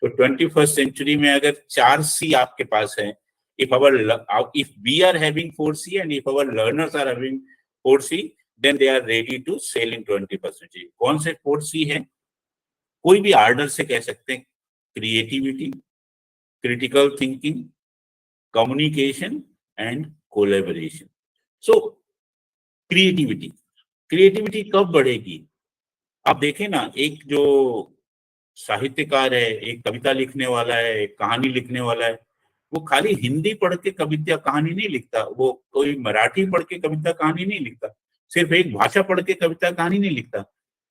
तो 21st century में अगर 4 C आपके पास है, if we are having 4 C and if our learners are having 4 C, then they are ready to sail in 21st century. कौन से 4 C है? कोई भी आर्डर से कह सकते हैं. Creativity, critical thinking, communication and collaboration. So creativity कब बढ़ेगी? आप देखें ना, एक जो साहित्यकार है, एक कविता लिखने वाला है, एक कहानी लिखने वाला है, वो खाली हिंदी पढ़ के कविता कहानी नहीं लिखता, वो कोई मराठी पढ़ के कविता कहानी नहीं लिखता, सिर्फ एक भाषा पढ़ के कविता कहानी नहीं लिखता.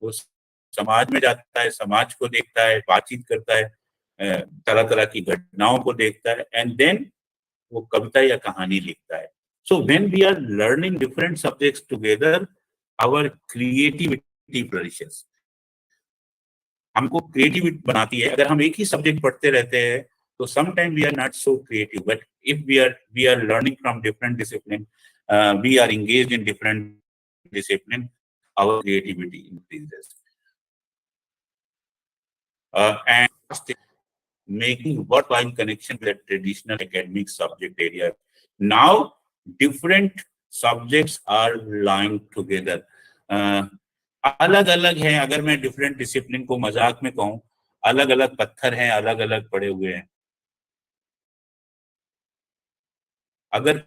वो समाज में जाता है, समाज को देखता है, बातचीत करता है, तरह तरह की घटनाओं को देखता है, एंड देन वो कविता या कहानी लिखता है. So when we are learning different subjects together, our creativity flourishes. हमको क्रिएटिविटी बनाती है. अगर हम एक ही सब्जेक्ट पढ़ते रहते हैं तो sometime we are not so creative, but if we are learning from different discipline, we are engaged in different discipline, our creativity increases. And making worthwhile connection with the traditional academic subject area. Now, different subjects are lying together. अलग अलग हैं. अगर मैं different discipline को मजाक में कहूं, अलग अलग पत्थर हैं, अलग अलग पड़े हुए हैं. अगर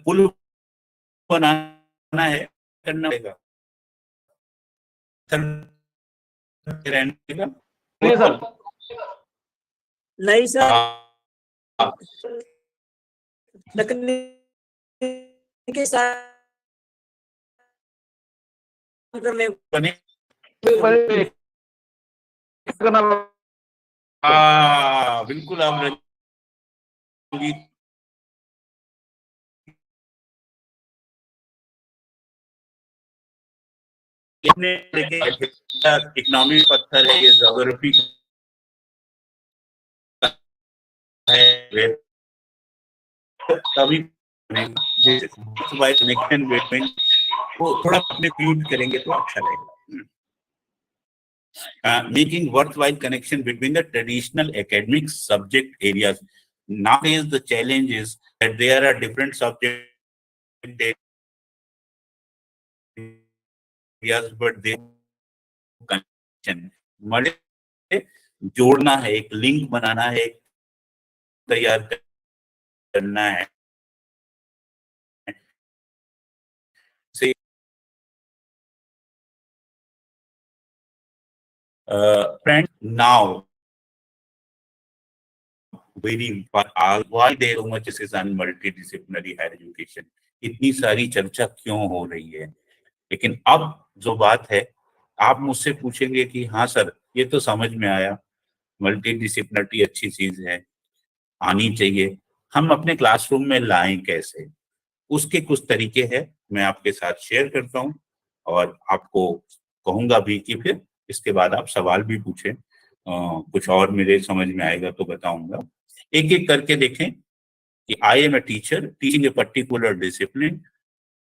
पुल बनाना है, करना पड़ेगा. रहने का नहीं सर. नहीं सर, तकनीक के साथ में बने. बिल्कुल आप रंजीत इकोनॉमिक पत्थर है, ये ज्योग्राफी है. तभी कनेक्शन बिटवीन वो थोड़ा अपने फ्यूज करेंगे तो अच्छा रहेगा. Making worthwhile connection between the traditional academic subject areas. Nowadays, the challenge is that there are different subject areas, but they connection. जोड़ना है, एक लिंक बनाना है, तैयार करना है. Friends, now why there so much is on multidisciplinary higher education. इतनी सारी चर्चा क्यों हो रही है? लेकिन अब जो बात है, आप मुझसे पूछेंगे कि हाँ सर, ये तो समझ में आया, मल्टीडिसिप्लिनरी अच्छी चीज है, आनी चाहिए. हम अपने क्लासरूम में लाएं कैसे? उसके कुछ तरीके हैं, मैं आपके साथ शेयर करता हूं और आपको कहूंगा भी कि फिर इसके बाद आप सवाल भी पूछें. कुछ और मेरे समझ में आएगा तो बताऊंगा। एक एक करके देखें कि I am a teacher teaching a particular discipline,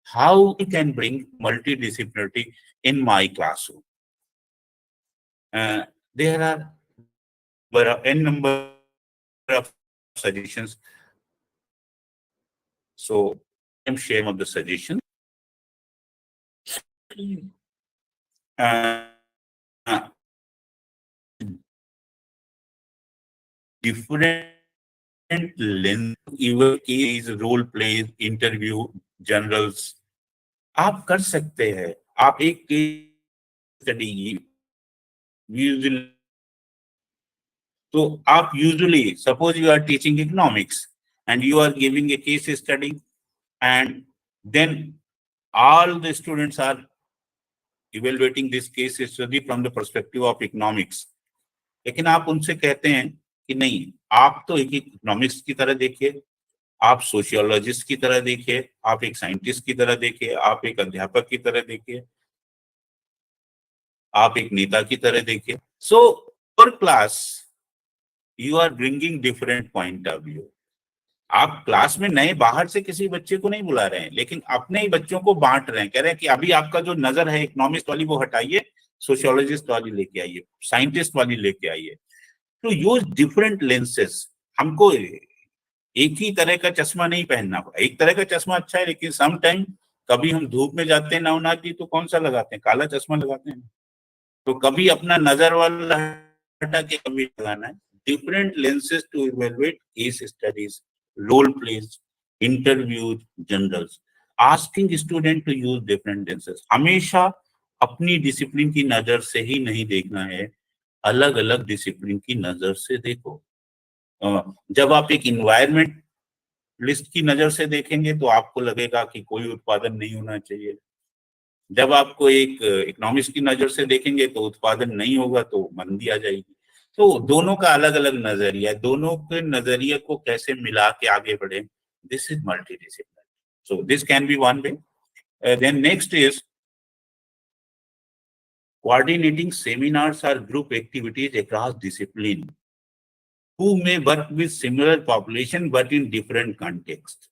how we can bring multidisciplinary in my classroom. There are n number of suggestions, so I'm sharing of the suggestion. Different length, even case, role plays, interview, generals, आप कर सकते हैं। आप एक case study usually, तो आप usually suppose you are teaching economics and you are giving a case study, and then all the students are evaluating this case study from the perspective of economics. लेकिन आप उनसे कहते हैं कि नहीं, आप तो एक इकोनॉमिक्स की तरह देखिए, आप सोशियोलॉजिस्ट की तरह देखिए, आप एक साइंटिस्ट की तरह देखिए, आप एक अध्यापक की तरह देखिए, आप एक नेता की तरह देखिए। So for class you are bringing different point of view. आप क्लास में नए बाहर से किसी बच्चे को नहीं बुला रहे हैं, लेकिन अपने ही बच्चों को बांट रहे हैं, कह रहे हैं कि अभी आपका जो नजर है इकोनॉमिक्स वाली वो हटाइए, सोशियोलॉजिस्ट वाली लेके आइए, साइंटिस्ट वाली लेके आइए। तो यूज डिफरेंट लेंसेस। हमको एक ही तरह का चश्मा नहीं पहनना पड़ा। एक तरह का चश्मा अच्छा है, लेकिन सम टाइम कभी हम धूप में जाते हैं नवनाथ जी, तो कौन सा लगाते हैं? काला चश्मा लगाते हैं। तो कभी अपना नजर वाला हटा के कभी लगाना है। Different lenses to evaluate case studies, role plays, interviews, generals, asking student to use different lenses। हमेशा अपनी डिसिप्लिन की नजर से ही नहीं देखना है, अलग अलग डिसिप्लिन की नजर से देखो। जब आप एक इन्वायरमेंट लिस्ट की नजर से देखेंगे तो आपको लगेगा कि कोई उत्पादन नहीं होना चाहिए। जब आपको एक इकोनॉमिक्स की नजर से देखेंगे तो उत्पादन नहीं होगा, तो मंदी आ जाएगी। तो दोनों का अलग अलग नजरिया, दोनों के नजरिए को कैसे मिला के आगे बढ़े, this is multidisciplinary. So this can be one way. Then next is coordinating seminars or group activities across discipline, who may work with similar population but in different context.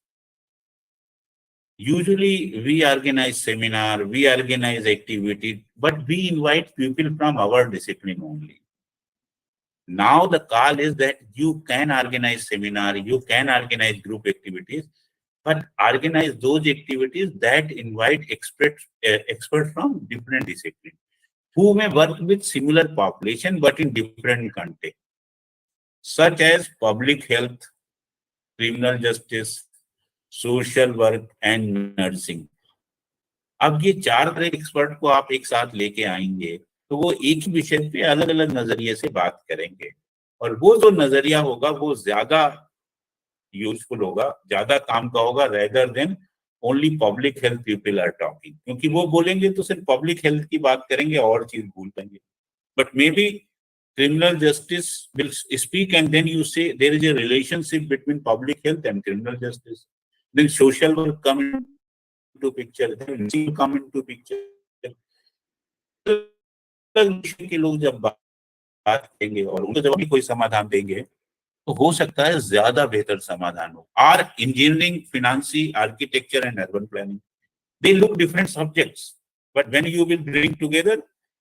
Usually we organize seminar, we organize activity, but we invite people from our discipline only. Now the call is that you can organize seminar, you can organize group activities, but organize those activities that invite experts from different disciplines, who may work with similar population but in different context, such as public health, criminal justice, social work and nursing. अब ये चार तरह के expert को आप एक साथ लेके आएंगे तो वो एक ही विषय पे अलग अलग नजरिए से बात करेंगे, और वो जो नजरिया होगा वो ज्यादा यूजफुल होगा, ज्यादा काम का होगा, rather than only public health people are talking. क्योंकि वो बोलेंगे तो सिर्फ पब्लिक हेल्थ की बात करेंगे और चीज भूल जाएंगे। But may be criminal justice will speak, and then you say there is a relationship between public health and criminal justice. Then social will come into picture, then will come into picture. के लोग जब बात करेंगे और उनको जब भी कोई समाधान देंगे तो हो सकता है ज्यादा बेहतर समाधान हो। और engineering, finance, architecture and urban planning, they look different subjects, but when you will bring together,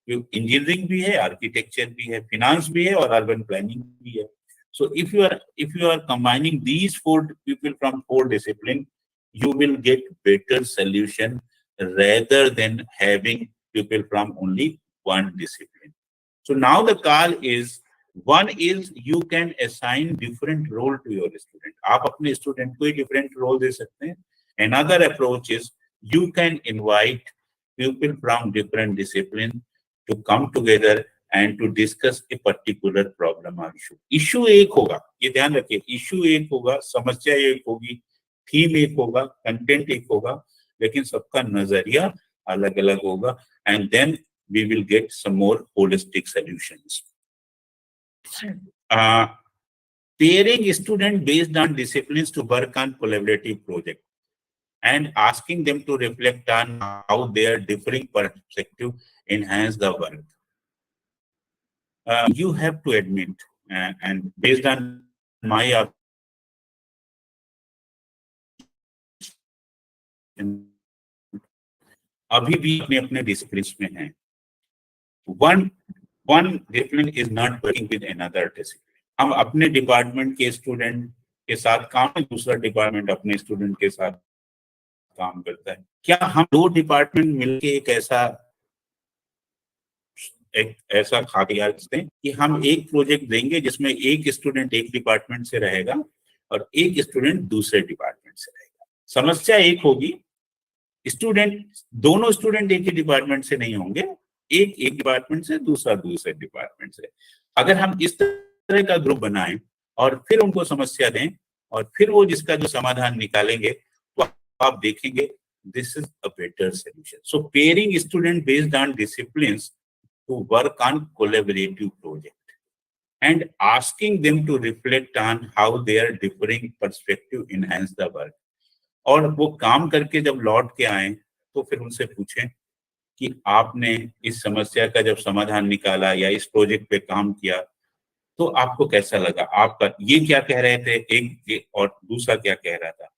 engineering भी है, आर्किटेक्चर भी है, फिनांस भी है और अर्बन प्लानिंग भी है। So if you are combining these four people from four discipline, you will get better solution rather than having people from only one discipline. So now the call is, one is you can assign different role to your student. आप अपने student को different role दे सकते हैं। Another approach is you can invite people from different discipline to come together and to discuss a particular problem or issue. Issue एक होगा, ये ध्यान रखिए, issue एक होगा, समस्या एक होगी, थीम एक होगा, कंटेंट एक होगा, लेकिन सबका नजरिया अलग अलग होगा, and then we will get some more holistic solutions. Pairing students based on disciplines to work on collaborative project and asking them to reflect on how their differing perspective enhance the work. You have to admit, and based on my अभी भी अपने अपने discipline में हैं. One discipline is not working with another discipline. हम अपने department के student के साथ काम, दूसरा डिपार्टमेंट अपने स्टूडेंट के साथ काम करता है. क्या हम दो डिपार्टमेंट मिलके एक ऐसा खातियार करते हैं कि हम एक प्रोजेक्ट देंगे जिसमें एक स्टूडेंट एक डिपार्टमेंट से रहेगा और एक स्टूडेंट दूसरे डिपार्टमेंट से रहेगा. समस्या एक होगी, दोनों स्टूडेंट एक ही डिपार्टमेंट से नहीं होंगे, एक डिपार्टमेंट से, दूसरा दूसरे डिपार्टमेंट से. अगर हम इस तरह का ग्रुप बनाएं और फिर उनको समस्या दें और फिर वो जिसका जो समाधान निकालेंगे, तो आप देखेंगे this is a better solution. So pairing student based on disciplines to work on collaborative project and asking them to reflect on how their differing perspective enhance the work. और वो काम करके जब लौट के आए तो फिर उनसे पूछें कि आपने इस समस्या का जब समाधान निकाला या इस प्रोजेक्ट पे काम किया तो आपको कैसा लगा, आपका ये क्या कह रहे थे एक और दूसरा क्या कह रहा था.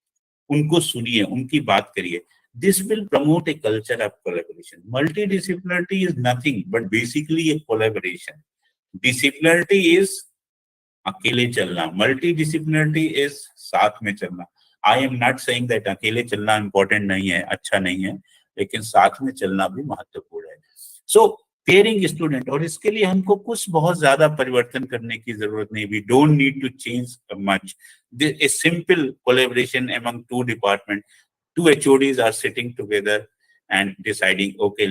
उनको सुनिए, उनकी बात करिए. This will promote a culture of collaboration. Multidisciplinarity is nothing but basically a collaboration. Disciplinarity is अकेले चलना, multidisciplinarity is साथ में चलना. I am not saying that अकेले चलना important नहीं है, अच्छा नहीं है, लेकिन साथ में चलना भी महत्वपूर्ण है. So pairing student, और इसके लिए हमको कुछ बहुत ज्यादा परिवर्तन करने की जरूरत नहीं. We don't need to change much. A simple collaboration among two departments. Two HODs are sitting together and deciding, okay,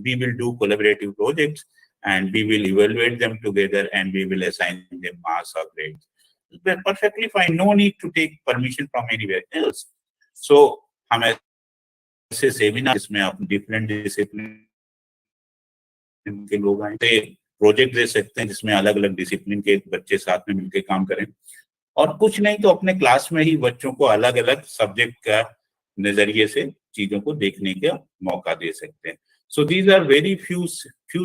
we will do collaborative projects and we will evaluate them together and we will assign them marks or grades. They're perfectly fine. No need to take permission from anywhere else. So, हम ऐसे seminar जिसमें आप different discipline के लोग आए, project दे सकते हैं जिसमें अलग अलग डिसिप्लिन के बच्चे साथ में मिलकर काम करें, और कुछ नहीं तो अपने क्लास में ही बच्चों को अलग अलग सब्जेक्ट का नजरिए से चीजों को देखने का मौका दे सकते हैं. So these are very few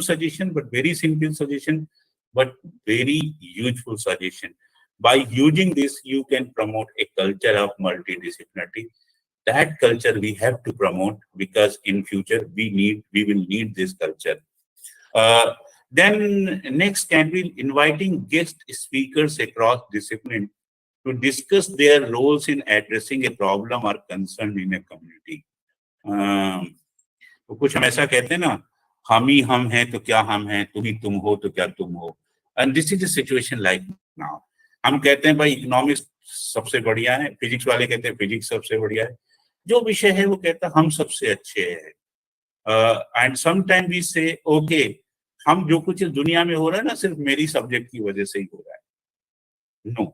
suggestions, but very simple suggestion, but very useful suggestion. By using this, you can promote a culture of multidisciplinarity. That culture we have to promote because in future we will need this culture. Then next can be inviting guest speakers across discipline to discuss their roles in addressing a problem or concern in a community. तो कुछ हम ऐसा कहते हैं ना, हम ही हम हैं तो क्या हम हैं, तुम ही तुम हो तो क्या तुम हो. And this is the situation like now. हम कहते हैं भाई इकोनॉमिक्स सबसे बढ़िया है, फिजिक्स वाले कहते हैं फिजिक्स सबसे बढ़िया है, जो विषय है वो कहता है हम सबसे अच्छे हैं. एंड समटाइम वी से ओके, हम जो कुछ इस दुनिया में हो रहा है ना सिर्फ मेरी सब्जेक्ट की वजह से ही हो रहा है. No,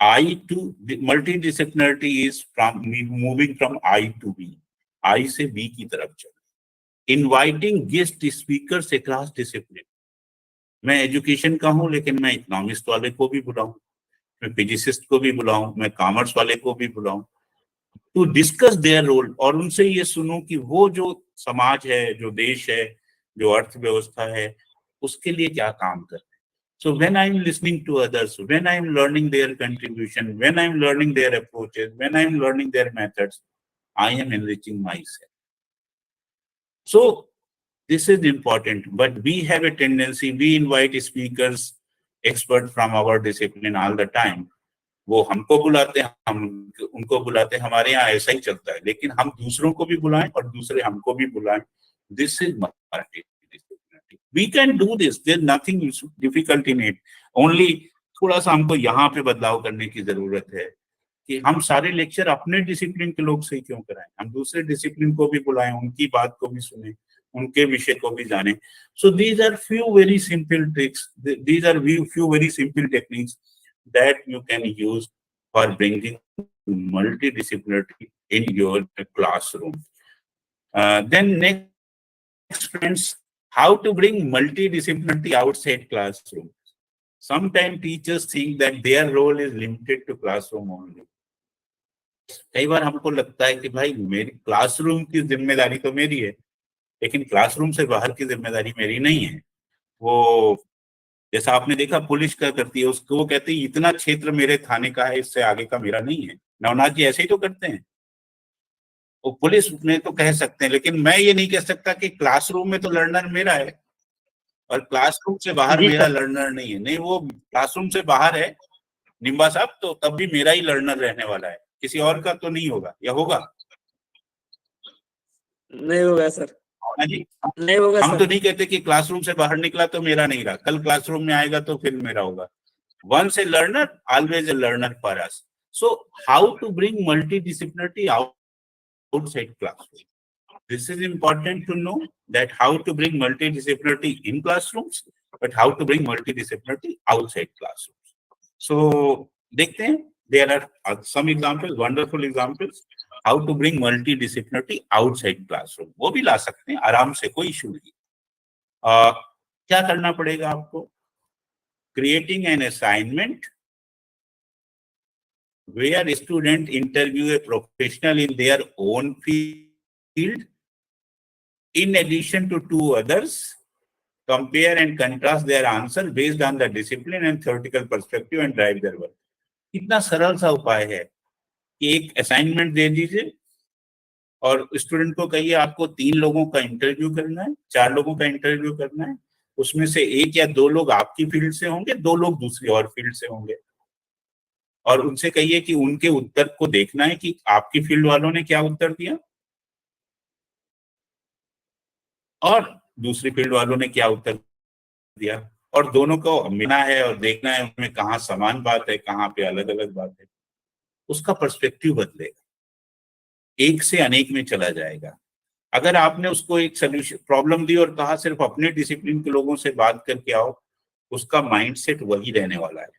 I to multidisciplinarity is from moving from I to B. I से B की तरफ चल. Inviting guest speakers across discipline. मैं एजुकेशन का हूँ लेकिन मैं इकोनॉमिक्स वाले को भी बुलाऊं, मैं फिजिसिस्ट को भी बुलाऊं, मैं कॉमर्स वाले को भी बुलाऊं, टू डिस्कस देयर रोल, और उनसे ये सुनूं कि वो जो समाज है, जो देश है, जो अर्थव्यवस्था है, उसके लिए क्या काम कर रहे हैं. So when I'm listening to others, when I'm learning their contribution, when I'm learning their approaches, when I'm learning their methods, I am enriching myself. So this is important, but we have a tendency, we invite speakers, experts from our discipline all the time. वो हमको बुलाते हैं, हम उनको बुलाते हैं, हमारे यहाँ ऐसा ही चलता है, लेकिन हम दूसरों को भी बुलाएं और दूसरे हमको भी बुलाएं. This is multidisciplinary. We can do this. There's nothing difficult in it. Only थोड़ा सा हमको यहाँ पे बदलाव करने की जरूरत है कि हम सारे लेक्चर अपने डिसिप्लिन के लोग से ही क्यों कराएं, हम दूसरे डिसिप्लिन को भी बुलाएं, उनकी बात को भी सुने, उनके विषय को भी जाने. So these are few very simple tricks. These are few very simple techniques that you can use for bringing multidisciplinarity in your classroom. Then next, friends, how to bring multidisciplinarity outside classroom. Sometimes teachers think that their role is limited to classroom only. कई बार हमको लगता है कि भाई मेरी classroom की जिम्मेदारी तो मेरी है, लेकिन क्लासरूम से बाहर की जिम्मेदारी मेरी नहीं है. वो जैसा आपने देखा पुलिस क्या करती है, उसको वो कहती है इतना क्षेत्र मेरे थाने का है, इससे आगे का मेरा नहीं है। नवनाथ जी ऐसे ही तो करते हैं। वो पुलिस में तो कह सकते हैं, लेकिन मैं ये नहीं कह सकता कि क्लासरूम में तो लर्नर मेरा है और क्लासरूम से बाहर जी मेरा सर। लर्नर नहीं है। नहीं, वो क्लासरूम से बाहर है निम्बा साहब, तो तब भी मेरा ही लर्नर रहने वाला है, किसी और का तो नहीं होगा, या होगा? नहीं होगा सर, हाँ जी। नहीं होगा हम सर। तो नहीं कहते कि क्लासरूम से बाहर निकला तो मेरा नहीं रहा, कल क्लासरूम में आएगा तो फिर मेरा होगा। Once a learner, always a learner for us. So, how to bring multidisciplinarity outside classroom? This is important to know, that how to bring multidisciplinarity in classrooms, but how to bring multidisciplinarity outside classrooms. So, देखते हैं, there are some examples, wonderful examples, how to bring multidisciplinarity outside classroom. वो भी ला सकते हैं आराम से, कोई इशू नहीं। क्या करना पड़ेगा आपको? Creating an assignment where a student interview a professional in their own field, in addition to two others, compare and contrast their answer based on the discipline and theoretical perspective and drive their work. कितना सरल सा उपाय है कि एक assignment दे दीजिए और student को कहिए आपको 3 लोगों का इंटरव्यू करना है, 4 लोगों का इंटरव्यू करना है, उसमें से 1 या 2 लोग आपकी फील्ड से होंगे, 2 लोग दूसरी और फील्ड से होंगे, और उनसे कहिए कि उनके उत्तर को देखना है कि आपकी फील्ड वालों ने क्या उत्तर दिया और दूसरी फील्ड वालों ने क्या उत्तर दिया, और दोनों को मिलना है और देखना है उनमें कहाँ समान बात है, कहाँ पे अलग अलग बात है। उसका पर्सपेक्टिव बदलेगा, एक से अनेक में चला जाएगा। अगर आपने उसको एक सोल्यूशन प्रॉब्लम दी और कहा सिर्फ अपने डिसिप्लिन के लोगों से बात करके आओ, उसका माइंडसेट वही रहने वाला है।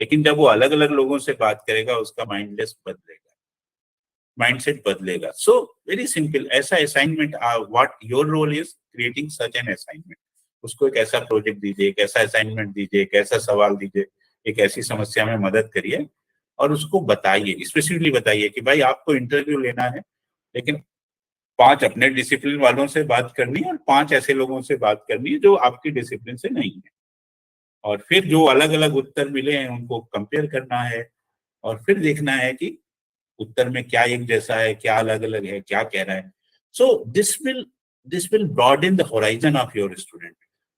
लेकिन जब वो अलग अलग लोगों से बात करेगा, उसका माइंडसेट बदलेगा। सो वेरी सिंपल, ऐसा assignment, what your role is creating such an assignment. उसको एक ऐसा प्रोजेक्ट दीजिए, एक ऐसा असाइनमेंट दीजिए, एक ऐसा सवाल दीजिए, एक ऐसी समस्या में मदद करिए और उसको बताइए, स्पेसिफिकली बताइए कि भाई आपको इंटरव्यू लेना है, लेकिन 5 अपने डिसिप्लिन वालों से बात करनी है और 5 ऐसे लोगों से बात करनी है जो आपकी डिसिप्लिन से नहीं है, और फिर जो अलग अलग उत्तर मिले हैं उनको कंपेयर करना है और फिर देखना है कि उत्तर में क्या एक जैसा है, क्या अलग अलग है, क्या कह रहा है। So this will broaden the horizon of your student.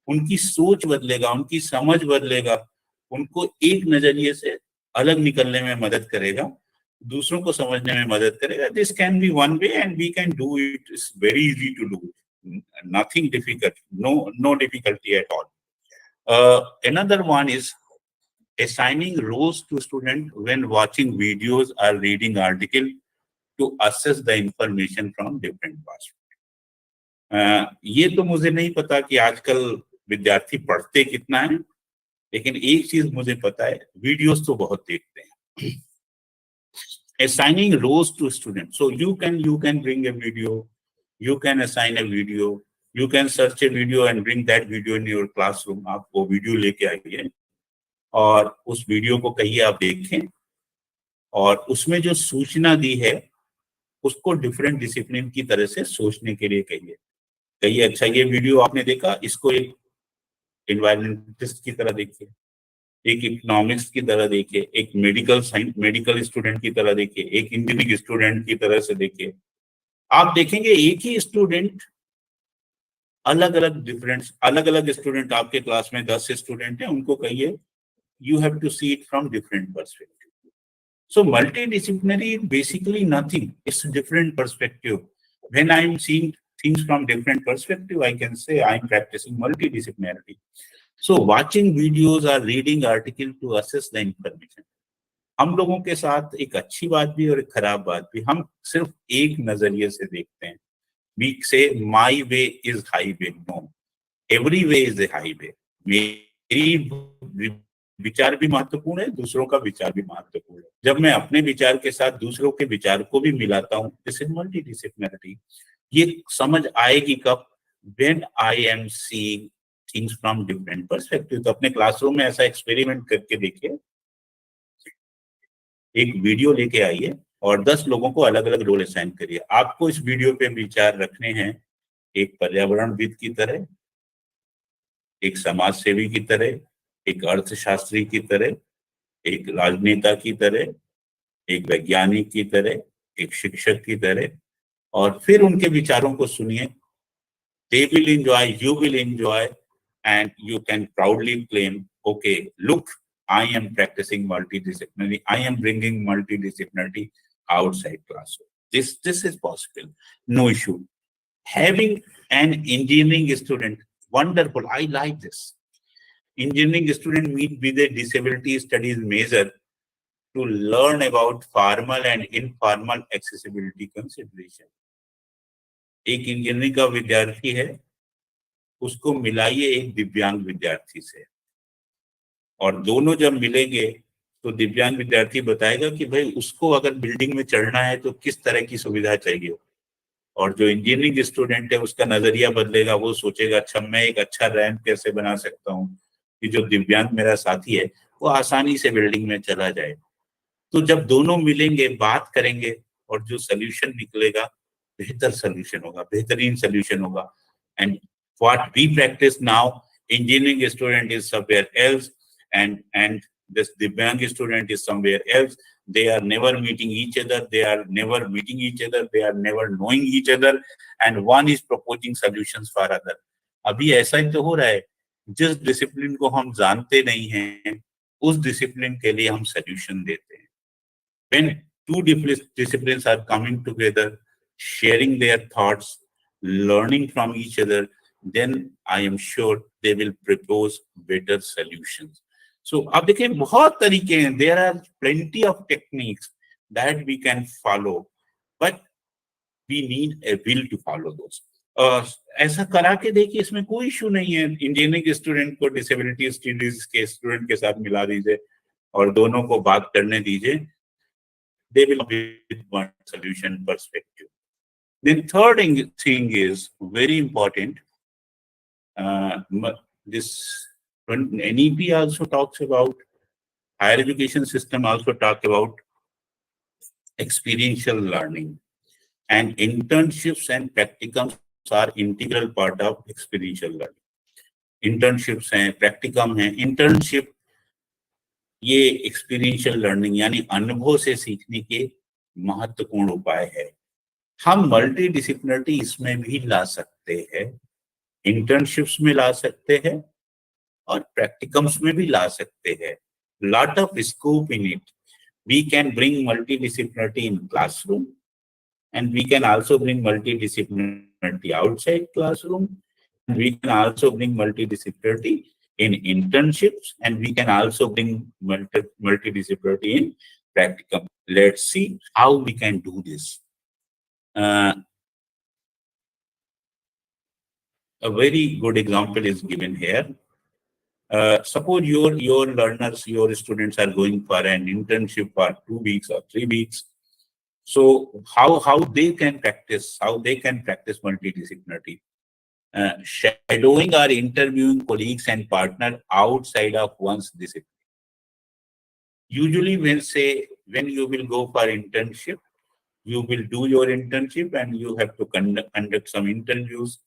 उनकी सोच बदलेगा, उनकी समझ बदलेगा, उनको एक नजरिए से अलग निकलने में मदद करेगा, दूसरों को समझने में मदद करेगा। This can be one way and we can do it, it's very easy to do, nothing difficult, no difficulty at all. Another one is assigning roles to student when watching videos or reading article to assess the information from different parts. ये तो मुझे नहीं पता कि आजकल विद्यार्थी पढ़ते कितना है, लेकिन एक चीज मुझे पता है, वीडियोस तो बहुत देखते हैं। Assigning roles to students, so you can bring a video, you can assign a video, you can search a video and bring that video in your classroom. आप वो वीडियो लेके आइए और उस वीडियो को कहिए आप देखें और उसमें जो सूचना दी है उसको डिफरेंट डिसिप्लिन की तरह से सोचने के लिए कहिए अच्छा ये वीडियो आपने देखा, इसको एक एनवायरमेंटिस्ट की तरह देखिए, एक इकोनॉमिक्स की तरह देखिए, एक मेडिकल स्टूडेंट की तरह देखिए, एक इंजीनियरिंग स्टूडेंट की तरह से देखिए। आप देखेंगे एक ही स्टूडेंट अलग अलग स्टूडेंट, आपके क्लास में 10 स्टूडेंट हैं, उनको कहिए you have to see it from different perspective. So multidisciplinary is basically nothing, it's a different perspective. When I'm seeing things from different perspective, I can say I'm practicing multidisciplinarity. So watching videos or reading article to assess the information. हम लोगों के साथ एक अच्छी बात भी और एक खराब बात भी, हम सिर्फ एक नजरिए से देखते हैं। We say my way is highway. No, every way is a highway. मेरी विचार भी महत्वपूर्ण है, दूसरों का विचार भी महत्वपूर्ण है। जब मैं अपने विचार के साथ दूसरों के विचार को भी मिलाता हूँ, दिस इज मल्टीडिसिप्लिनरी। ये समझ आएगी कब? When I am seeing things from different perspective. तो अपने क्लासरूम में ऐसा एक्सपेरिमेंट करके देखिए, एक वीडियो लेके आइए और 10 लोगों को अलग अलग रोल असाइन करिए। आपको इस वीडियो पे विचार रखने हैं एक पर्यावरणविद की तरह, एक समाज सेवी की तरह, एक अर्थशास्त्री की तरह, एक राजनेता की तरह, एक वैज्ञानिक की तरह, एक शिक्षक की तरह, और फिर उनके विचारों को सुनिए. They will enjoy, you will enjoy, and you can proudly claim, okay, look, I am practicing multidisciplinary. I am bringing multidisciplinary outside classroom. This is possible. No issue. Having an engineering student, wonderful. I like this. Engineering student meet with a disability studies major to learn about formal and informal accessibility consideration. एक engineering का विद्यार्थी है, उसको मिलाइए एक दिव्यांग विद्यार्थी से, और दोनों जब मिलेंगे तो दिव्यांग विद्यार्थी बताएगा कि भाई उसको अगर बिल्डिंग में चढ़ना है तो किस तरह की सुविधा चाहिए, और जो इंजीनियरिंग स्टूडेंट है उसका नजरिया बदलेगा. वो सोचेगा अच्छा मैं एक अच्छा रैंप कैसे बना सकता हूँ कि जो दिव्यांग मेरा साथी है वो आसानी से बिल्डिंग में चला जाए. तो जब दोनों मिलेंगे, बात करेंगे, और जो सोल्यूशन निकलेगा बेहतर सोल्यूशन होगा, बेहतरीन सोल्यूशन होगा. And what we practice now, engineering student is somewhere else, and this divyang student is somewhere else. They are never meeting each other, they are never meeting each other, they are never knowing each other, and one is proposing solutions for other. अभी ऐसा ही तो हो रहा है, जिस discipline को हम जानते नहीं हैं उस डिसिप्लिन के लिए हम सोल्यूशन देते हैं. When two disciplines are coming together, sharing their thoughts, learning from each other, then I am sure they will propose better solutions. So अब देखिए बहुत तरीके हैं, there are plenty of techniques that we can follow, but we need a will to follow those. ऐसा करा के देखिए, इसमें कोई इशू नहीं है. इंजीनियरिंग स्टूडेंट को डिसेबिलिटी स्टडीज के स्टूडेंट के साथ मिला दीजिए और दोनों को बात करने दीजिए. They will be with one solution perspective. Then third thing is very important. This when NEP also talks about, higher education system also talk about experiential learning, and internships and practicums are integral part of experiential learning. Internships हैं, practicum हैं. Internship ये experiential learning यानी अनुभव से सीखने के महत्वपूर्ण उपाय है. हम मल्टी डिसिप्लिनरी इसमें भी ला सकते हैं, इंटर्नशिप्स में ला सकते हैं और प्रैक्टिकम्स में भी ला सकते हैं. Lot of scope in it. We can bring multidisciplinary in classroom, and we can also bring multidisciplinary outside classroom. We can also bring multidisciplinary in internships, and we can also bring multidisciplinary in practicum. Let's see how we can do this. A very good example is given here. Suppose your learners, your students are going for an internship for 2 weeks or 3 weeks. So how they can practice multidisciplinary? Shadowing or interviewing colleagues and partners outside of one's discipline. Usually when you will go for internship, you will do your internship and you have to conduct some interviews.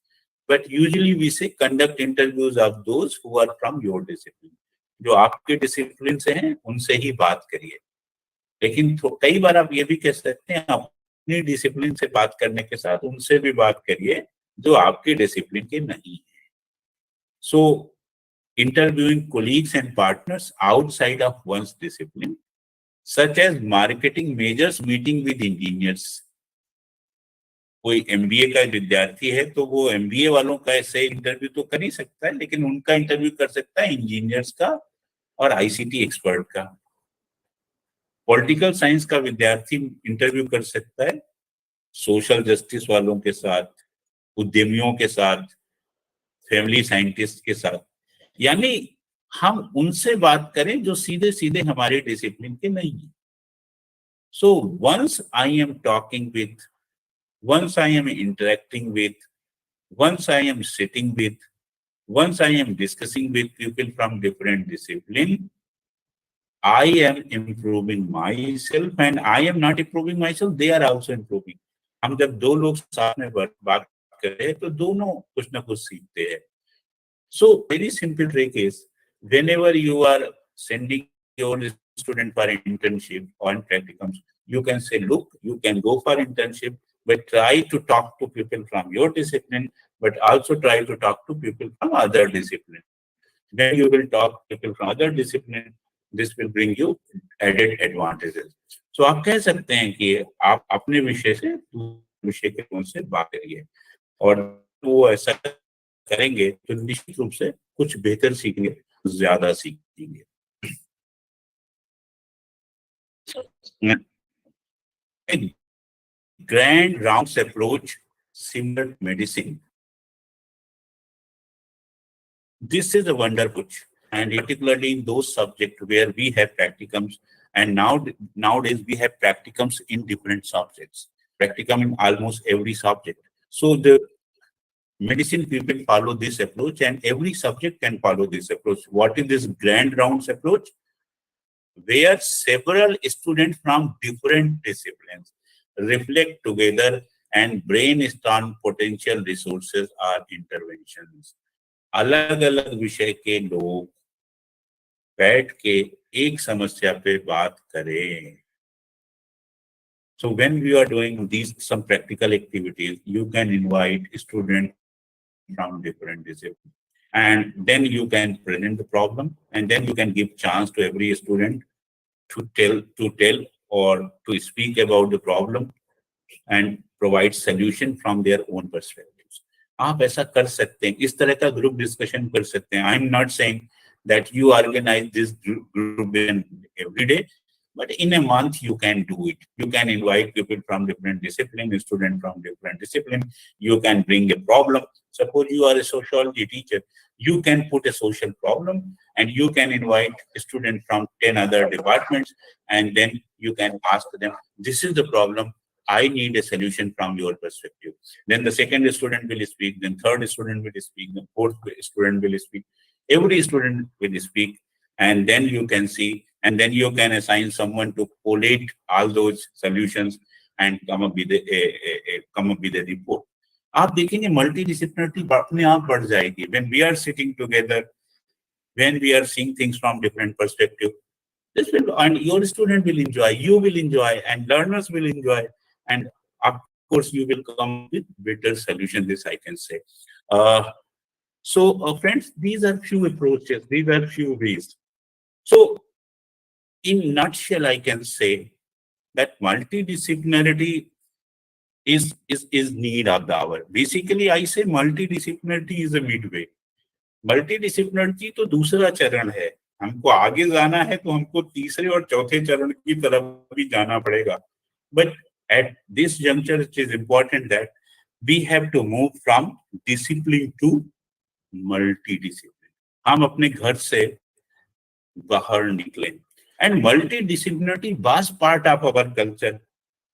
But usually we say conduct interviews of those who are from your discipline. जो आपके discipline से हैं उनसे ही बात करिए. लेकिन कई बार आप ये भी कह सकते हैं, अपनी डिसिप्लिन से बात करने के साथ उनसे भी बात करिए जो आपके डिसिप्लिन के नहीं है. So interviewing colleagues and partners outside of one's discipline, such as marketing majors meeting with engineers. कोई MBA का विद्यार्थी है तो वो MBA वालों का ऐसे इंटरव्यू तो कर ही सकता है, लेकिन उनका इंटरव्यू कर सकता है इंजीनियर्स का और ICT एक्सपर्ट का. पॉलिटिकल साइंस का विद्यार्थी इंटरव्यू कर सकता है सोशल जस्टिस वालों के साथ, उद्यमियों के साथ, फैमिली साइंटिस्ट के साथ. यानी हम उनसे बात करें जो सीधे सीधे हमारे डिसिप्लिन के नहीं है. So once I am talking with, once I am interacting with, once I am sitting with, once I am discussing with people from different discipline, I am improving myself and I am not improving myself, they are also improving. हम जब दो लोग साथ में बात कर रहे हैं तो दोनों कुछ ना कुछ सीखते हैं. So very simple trick is whenever you are sending your student for internship or practicums, you can say, look, you can go for internship, but try to talk to people from your discipline, but also try to talk to people from other discipline. Then you will talk to people from other discipline. This will bring you added advantages. So आप कह सकते हैं कि आप अपने विषय से दूसरे विषय के लोगों से बात करिए, और वो ऐसा करेंगे तो निश्चित रूप से कुछ बेहतर सीखेंगे, ज्यादा सीखेंगे. A grand rounds approach similar to medicine. This is a wonderful, and particularly in those subjects where we have practicums, and nowadays we have practicums in different subjects, practicum in almost every subject. So the medicine people follow this approach, and every subject can follow this approach. What is this grand rounds approach? Where several students from different disciplines reflect together and brainstorm potential resources or interventions. अलग अलग विषय के लोग बैठ के एक समस्या पे बात करें. So when we are doing these some practical activities, you can invite students from different disciplines, and then you can present the problem, and then you can give chance to every student to tell or to speak about the problem and provide solution from their own perspectives. आप ऐसा कर सकते हैं, इस तरह का group discussion कर सकते हैं. I am not saying that you organize this group every day, but in a month you can do it. You can invite people from different discipline, students from different discipline. You can bring a problem. Suppose you are a sociology teacher, you can put a social problem and you can invite a student from 10 other departments, and then you can ask them, this is the problem, I need a solution from your perspective. Then the second student will speak, then third student will speak, the fourth student will speak. Every student will speak, and then you can see, and then you can assign someone to collate all those solutions and come up with a report. आप देखेंगे multidisciplinarity अपने आप बढ़ जाएगी. When we are sitting together, when we are seeing things from different perspective, this will, and your student will enjoy, you will enjoy, and learners will enjoy, and of course you will come with better solution. This I can say. So friends, these are few approaches, these are few ways. So in nutshell, I can say that multidisciplinarity is need of the hour. Basically, I say multidisciplinarity is a midway. Multidisciplinarity तो दूसरा चरण है. हमको आगे जाना है तो हमको तीसरे और चौथे चरण की तरफ भी जाना पड़ेगा. But at this juncture, it is important that we have to move from discipline to multidiscipline. हम अपने घर से बाहर निकलें. And multidisciplinarity was part of our culture,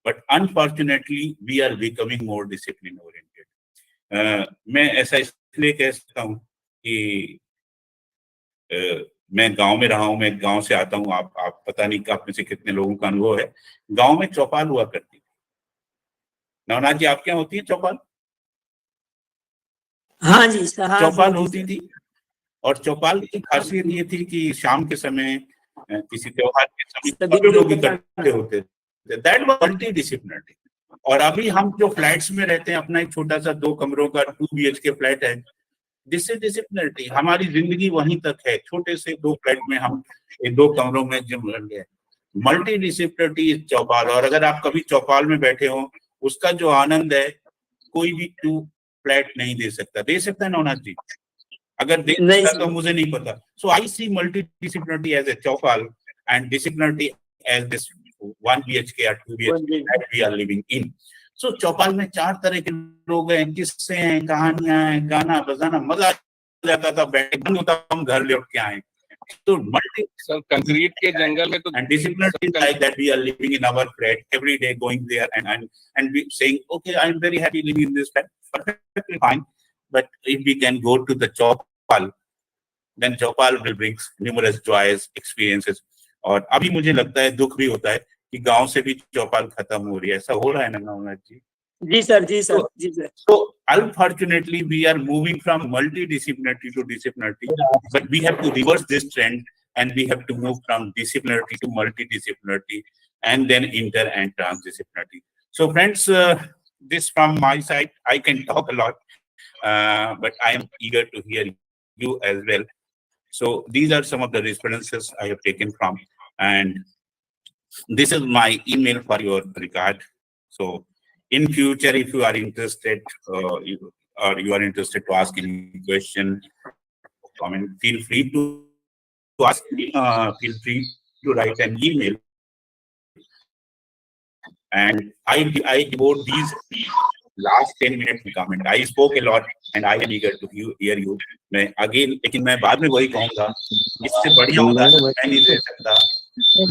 but unfortunately we are becoming more discipline oriented. मैं ऐसा इसलिए कह सकता हूँ कि मैं गांव में रहा हूँ, मैं गांव से आता हूँ. आप पता नहीं आप में से कितने लोगों का अनुभव है. गांव में चौपाल हुआ करती. नवनाथ जी, आपके यहाँ होती है चौपाल? हाँ जी सर, हाँ चौपाल होती थी. और चौपाल की खासियत ये थी कि शाम के समय किसी त्योहार के समय लोग इकट्ठे होते थे. That was multidisciplinary. और अभी हम जो फ्लैट्स में रहते हैं, अपना एक छोटा सा 2 कमरों का 2 BHK फ्लैट है, दिस इज डिसिप्लिनरी. हमारी जिंदगी वहीं तक है. छोटे से 2 फ्लैट में हम 2 कमरों में जिम रह गए. मल्टीडिसिप्लिनरी इज चौपाल. और अगर आप कभी चौपाल में बैठे हो, उसका जो आनंद है कोई भी 2 फ्लैट नहीं दे सकता. दे सकता है नवनाथ जी? अगर दे सकता तो मुझे नहीं पता. So I see multidisciplinary as a chaupal and disciplinary as this 1 BHK or 2 BHK that we are living in. So चौपाल में 4 तरह के लोग हैं, किस्से हैं, कहानियां हैं, गाना बजाना, मजा आ जाता था. बैठे मन होता हम घर लौट के आए. तो मल्टी कंक्रीट के जंगल में तो and disciplinary is like that. We are living in our flat every day, going there and we saying, okay, I am very happy living in this flat. Perfectly fine. But if we can go to the Chopal, then Chopal will bring numerous joys, experiences. और अभी मुझे लगता है दुख भी होता है कि गांव से भी चौपाल खत्म हो रही है. ऐसा हो रहा है ना नवनाथ जी? जी सर, जी सर, जी sir. So unfortunately we are moving from multidisciplinary to disciplinary, but we have to reverse this trend and we have to move from disciplinary to multidisciplinary and then inter and transdisciplinary. So friends, this from my side. I can talk a lot, but I am eager to hear you as well. So these are some of the responses I have taken from, and this is my email for your regard. So in future, if you are interested, you are interested to ask any question, comment, feel free to ask. Feel free to write an email, and I devote these last 10 minutes में comment. I spoke a lot and I am eager to hear you. मैं आगे, लेकिन मैं बाद में वही कहूँगा, इससे बढ़िया होगा, मैं नहीं दे सकता।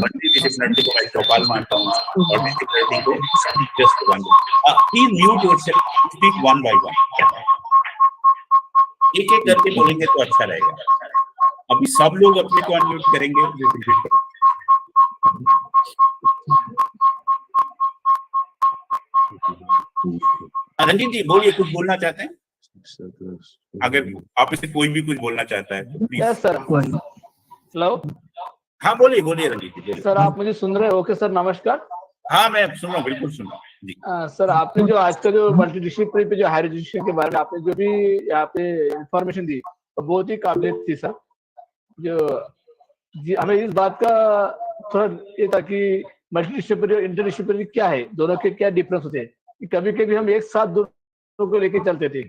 मल्टीडिसिप्लिनरी को मैं चौपाल मानता हूँ और डिसिप्लिनरी को just one. Please mute yourself. Speak one by one. एक एक करके बोलेंगे तो अच्छा रहेगा। अभी सब लोग अपने को अनम्यूट करेंगे। रंजीत जी बोलिए, कुछ बोलना चाहते हैं? अगर आप इससे कोई भी कुछ बोलना चाहता है तो प्लीज। सर हेलो, हाँ बोलिए बोलिए रंजीत जी। सर आप मुझे सुन रहे हैं? ओके सर, नमस्कार। हाँ मैं सुन रहा हूँ, बिल्कुल सुन रहा हूँ जी। सर आपने जो आज का जो मल्टीडिसिप्लिनरी पे जो हायर एजुकेशन के बारे में आपने जो भी यहाँ पे इंफॉर्मेशन दी तो बहुत ही काबिलियत थी सर। जो जी हमें इस बात का थोड़ा ये था कि मल्टीडिसिप्लिनरी और इंटरडिसिप्लिनरी क्या है, दोनों के क्या डिफरेंस होते हैं। कभी कभी हम एक साथ दोनों को लेके चलते थे,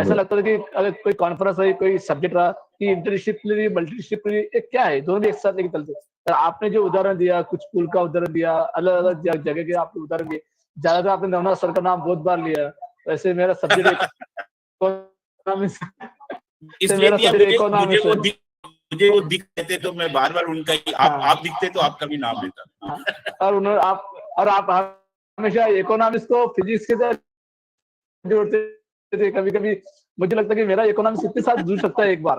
ऐसा लगता था कि अगर कोई कॉन्फ्रेंस है, कोई सब्जेक्ट रहा कि इंटरडिसिप्लिनरी मल्टीडिसिप्लिनरी एक क्या है, दोनों एक साथ लेके चलते। आपने जो उदाहरण दिया, कुछ स्कूल का उदाहरण दिया, अलग अलग जगह के आपने उदाहरण दिए, ज्यादातर आपने नवनाथ सर का नाम बहुत बार लिया। वैसे मेरा सब्जेक्ट मुझे वो दिख रहे तो मैं बार बार उनका ही आप दिखते तो आपका भी नाम लेता। और आप हमेशा इकोनॉमिक्स को फिजिक्स के साथ जोड़ते थे। कभी कभी मुझे लगता है कि मेरा इकोनॉमिक्स इसके साथ जुड़ सकता है एक बार।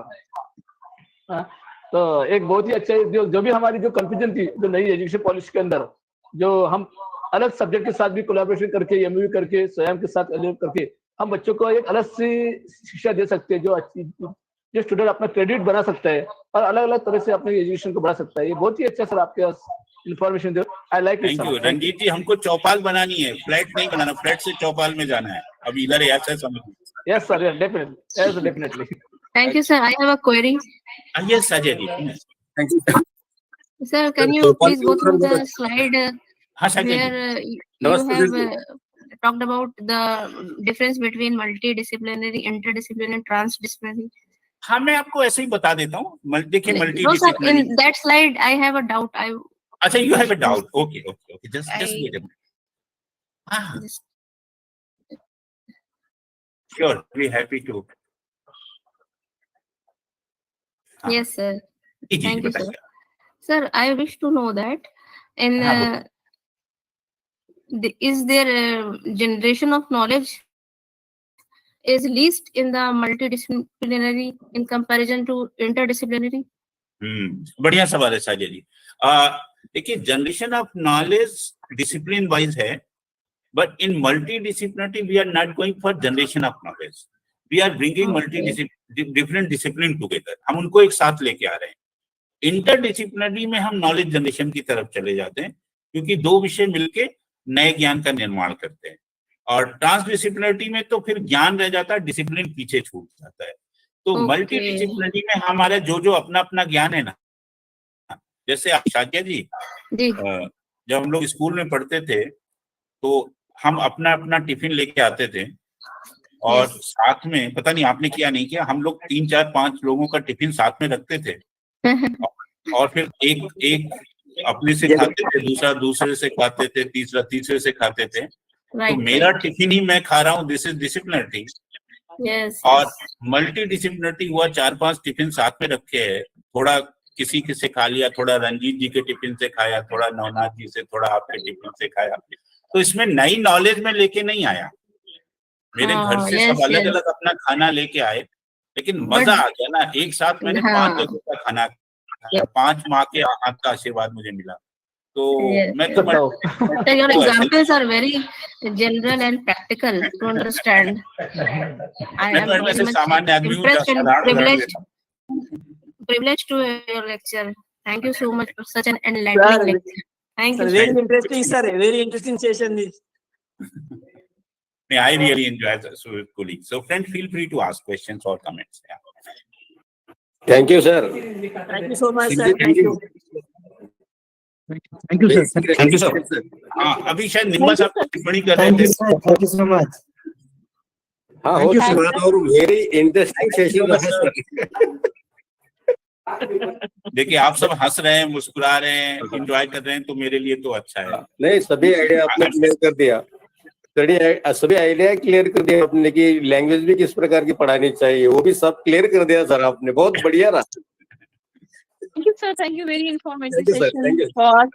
तो एक बहुत ही अच्छा जो भी हमारी जो कंफ्यूजन थी जो नई एजुकेशन पॉलिसी के अंदर, जो हम अलग सब्जेक्ट के साथ भी कोलैबोरेशन करके एमयू करके स्वयं के साथ करके हम बच्चों को एक अलग सी शिक्षा दे सकते हैं, जो अच्छी जो स्टूडेंट अपना क्रेडिट बना सकता है और अलग अलग तरह से अपने एजुकेशन को बढ़ा सकता है। ये बहुत ही अच्छा सर आपके इन्फॉर्मेशन दो। I like it. Thank you Ranjit ji. हमको चौपाल बनानी है, फ्लैट नहीं बनाना, फ्लैट से चौपाल में जाना है। अब इधर ऐसा समझ। Yes sir, definitely definitely. Thank you, sir. I have a query. Yes, Sajay ji. Thank you. Sir, can you please go through the slide हाँ Sajay ji. where you have talked about the difference between multidisciplinary, interdisciplinary, and transdisciplinary? हाँ मैं आपको ऐसे ही बता देता हूँ। देखिए No, sir. Multidisciplinary. In that slide, I have a doubt. अच्छा, you have a doubt. Okay. Just wait a minute. हाँ sure, we happy to. Yes, sir. जी Thank you, sir. बताइए। Sir, I wish to know that in is there a generation of knowledge is least in the multidisciplinary in comparison to interdisciplinary? बढ़िया सवाल है साजिद जी। देखिए generation of knowledge discipline wise है, but in multidisciplinary we are not going for generation of knowledge, we are bringing different discipline together. हम उनको एक साथ लेके आ रहे हैं। इंटरडिसिप्लिनरी में हम नॉलेज जनरेशन की तरफ चले जाते हैं, क्योंकि दो विषय मिलके नए ज्ञान का निर्माण करते हैं। और ट्रांसडिसिप्लिनरी में तो फिर ज्ञान रह जाता है, डिसिप्लिन पीछे छूट जाता है। तो मल्टीडिसिप्लिनरी में हमारा जो अपना अपना ज्ञान है ना, जैसे शाक्या जी जब हम लोग स्कूल में पढ़ते थे तो हम अपना अपना टिफिन लेके आते थे, और साथ में पता नहीं आपने किया नहीं किया, हम लोग 3 4 5 लोगों का टिफिन साथ में रखते थे और फिर एक अपने से खाते थे, दूसरा दूसरे से खाते थे, तीसरा तीसरे से खाते थे। तो मेरा टिफिन ही मैं खा रहा हूँ, दिस इज डिसिप्लिनरी। और मल्टीडिसिप्लिनरी हुआ 4 5 टिफिन साथ में रखे हैं, थोड़ा किसी से खा लिया, थोड़ा रंजीत जी के टिफिन से खाया, थोड़ा नवनाथ जी से, थोड़ा आपके टिफिन से खाया। तो इसमें नई नॉलेज में लेके नहीं आया, मेरे घर से सब अलग अलग अपना खाना लेके आए, लेकिन मजा आ गया ना। एक साथ मैंने 5 जगह का खाना खाया, 5 माँ के हाथ का आशीर्वाद मुझे मिला। तो Yes. मैं तो बताओ। So your examples are very general and practical to understand. I मैं am तो very वैसे much सामान्य आदमी हूँ, impressed and साधारण उदाहरण privileged देता हूँ। to your lecture. Thank you so much for such an enlightening Sir, lecture. Thank you. very interesting, sir. Very interesting session. This. I really enjoy this with colleagues. So friends, feel free to ask questions or comments. Yeah. Thank you, sir. Thank you so much, sir. Thank you. Thank you, sir. Thank you, sir. हाँ, अभी शायद निम्बा साहब कुछ टिप्पणी कर रहे थे। Thank you so much. हाँ, हो चुका और वेरी इंटरेस्टिंग सेशन रहा सर। देखिए आप सब हंस रहे हैं, मुस्कुरा रहे हैं, एंजॉय कर रहे हैं, तो मेरे लिए तो अच्छा है। नहीं, सभी आइडिया आपने क्लियर कर दिया। सभी आइडिया क्लियर कर दिया आपने कि लैंग्वेज भी किस प्रकार की पढ़ानी चाहिए, वो भी सब क्लियर कर दिया सर आपने। बहुत बढ़िया रहा। Thank you, sir. Thank you. Very informative Thank you, sir. session. Thank you. For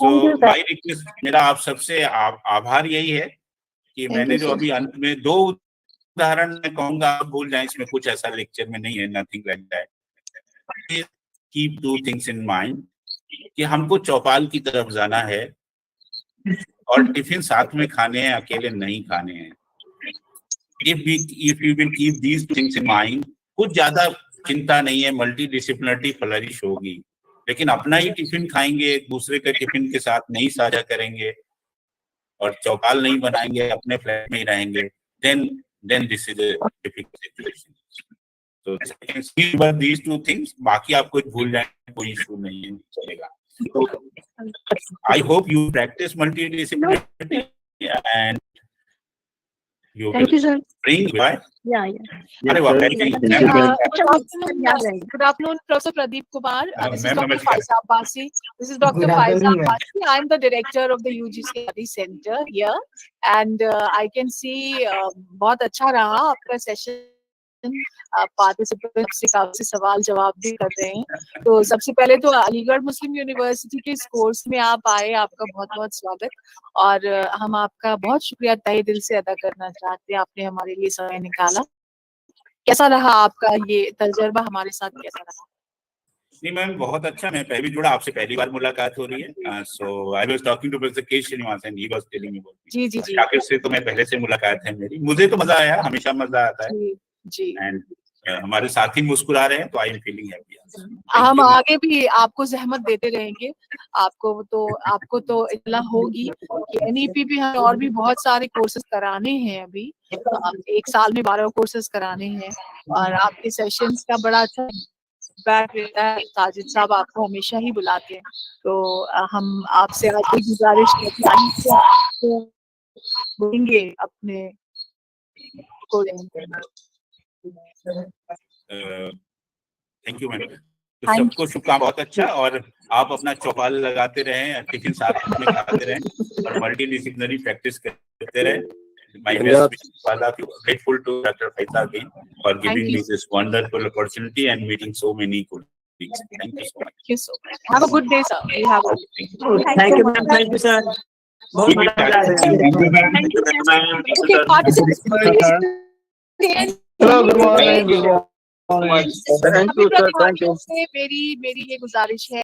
तो माय रिक्वेस्ट, मेरा आप सबसे आभार यही है कि Thank मैंने you, जो sir. अभी अंत में 2 उदाहरण मैं कहूंगा, आप भूल जाएं, इसमें कुछ ऐसा लेक्चर में नहीं है, nothing like that. Keep 2 things in mind कि हमको चौपाल की तरफ जाना है और टिफिन साथ में खाने हैं, अकेले नहीं खाने हैं। If you will keep these things in mind, कुछ ज्यादा चिंता नहीं है, मल्टी डिसिप्लिनरी फ्लरिश होगी। लेकिन अपना ही टिफिन खाएंगे, एक दूसरे के टिफिन के साथ नहीं साझा करेंगे और चौपाल नहीं बनाएंगे, अपने फ्लैट में ही रहेंगे, then this is a difficult situation. So but these 2 things, बाकी आप कुछ भूल जाएं, कोई इशू नहीं है, चलेगा। So I hope you practice multidisciplinary and you Thank will you, sir. bring joy. Yeah. अरे वाह, very Good afternoon, Professor Pradeep Kumar. This is Ma'am, Dr. namaskar. Faiza Abbasi. This is Dr. Good Faiza afternoon, ma'am. Abbasi. I'm the director of the UGC Study Center here, and I can see बहुत अच्छा रहा आपका session. Participant से काफी सवाल जवाब भी कर रहे हैं। तो सबसे पहले तो अलीगढ़ मुस्लिम यूनिवर्सिटी के इस कोर्स में आप आए, आपका बहुत बहुत स्वागत, और हम आपका बहुत शुक्रिया तहे दिल से अदा करना चाहते हैं, आपने हमारे लिए समय निकाला। कैसा रहा आपका ये तजुर्बा, हमारे साथ कैसा रहा? नहीं मैम, बहुत अच्छा। मैं पहले जुड़ा, आपसे पहली बार मुलाकात हो रही है। So I was talking to professor K Srinivas and he was telling me about जी जी जी शाकिर से तो मैं पहले से मुलाकात है मेरी। मुझे तो मजा आया, हमेशा मजा आता है। जी जी। एंड हमारे साथी मुस्कुरा रहे हैं, तो आई एम फीलिंग हैप्पी। हम आगे भी आपको जहमत देते रहेंगे। आपको तो इत्तला होगी कि एनईपी भी हम और भी बहुत सारे कोर्सेज कराने हैं। अभी 1 साल में 12 कोर्सेज कराने हैं, और आपके सेशंस का बड़ा अच्छा फीडबैक रहता है। साजिद साहब आपको हमेशा ही बुलाते हैं, तो हम आपसे आज गुजारिश करते हैं बोलेंगे अपने को। Thank you ma'am. तो सबको शुभकामनाएं, बहुत अच्छा। और आप अपना चौपाल लगाते रहें, टिफिन साथ में खाते रहें और मल्टीडिसिप्लिनरी प्रैक्टिस करते रहें। My best wishes for all of you. Grateful to Dr. Faiza again for giving me this wonderful opportunity and meeting so many colleagues. Thank you so much. Thank you so much. Have a good day, sir. You have a Thank you, ma'am. Thank you, sir. बहुत मजा आ रहा है। okay, participants. Hello, good morning. Good morning. Thank you, sir. Thank you. मेरी ये गुजारिश है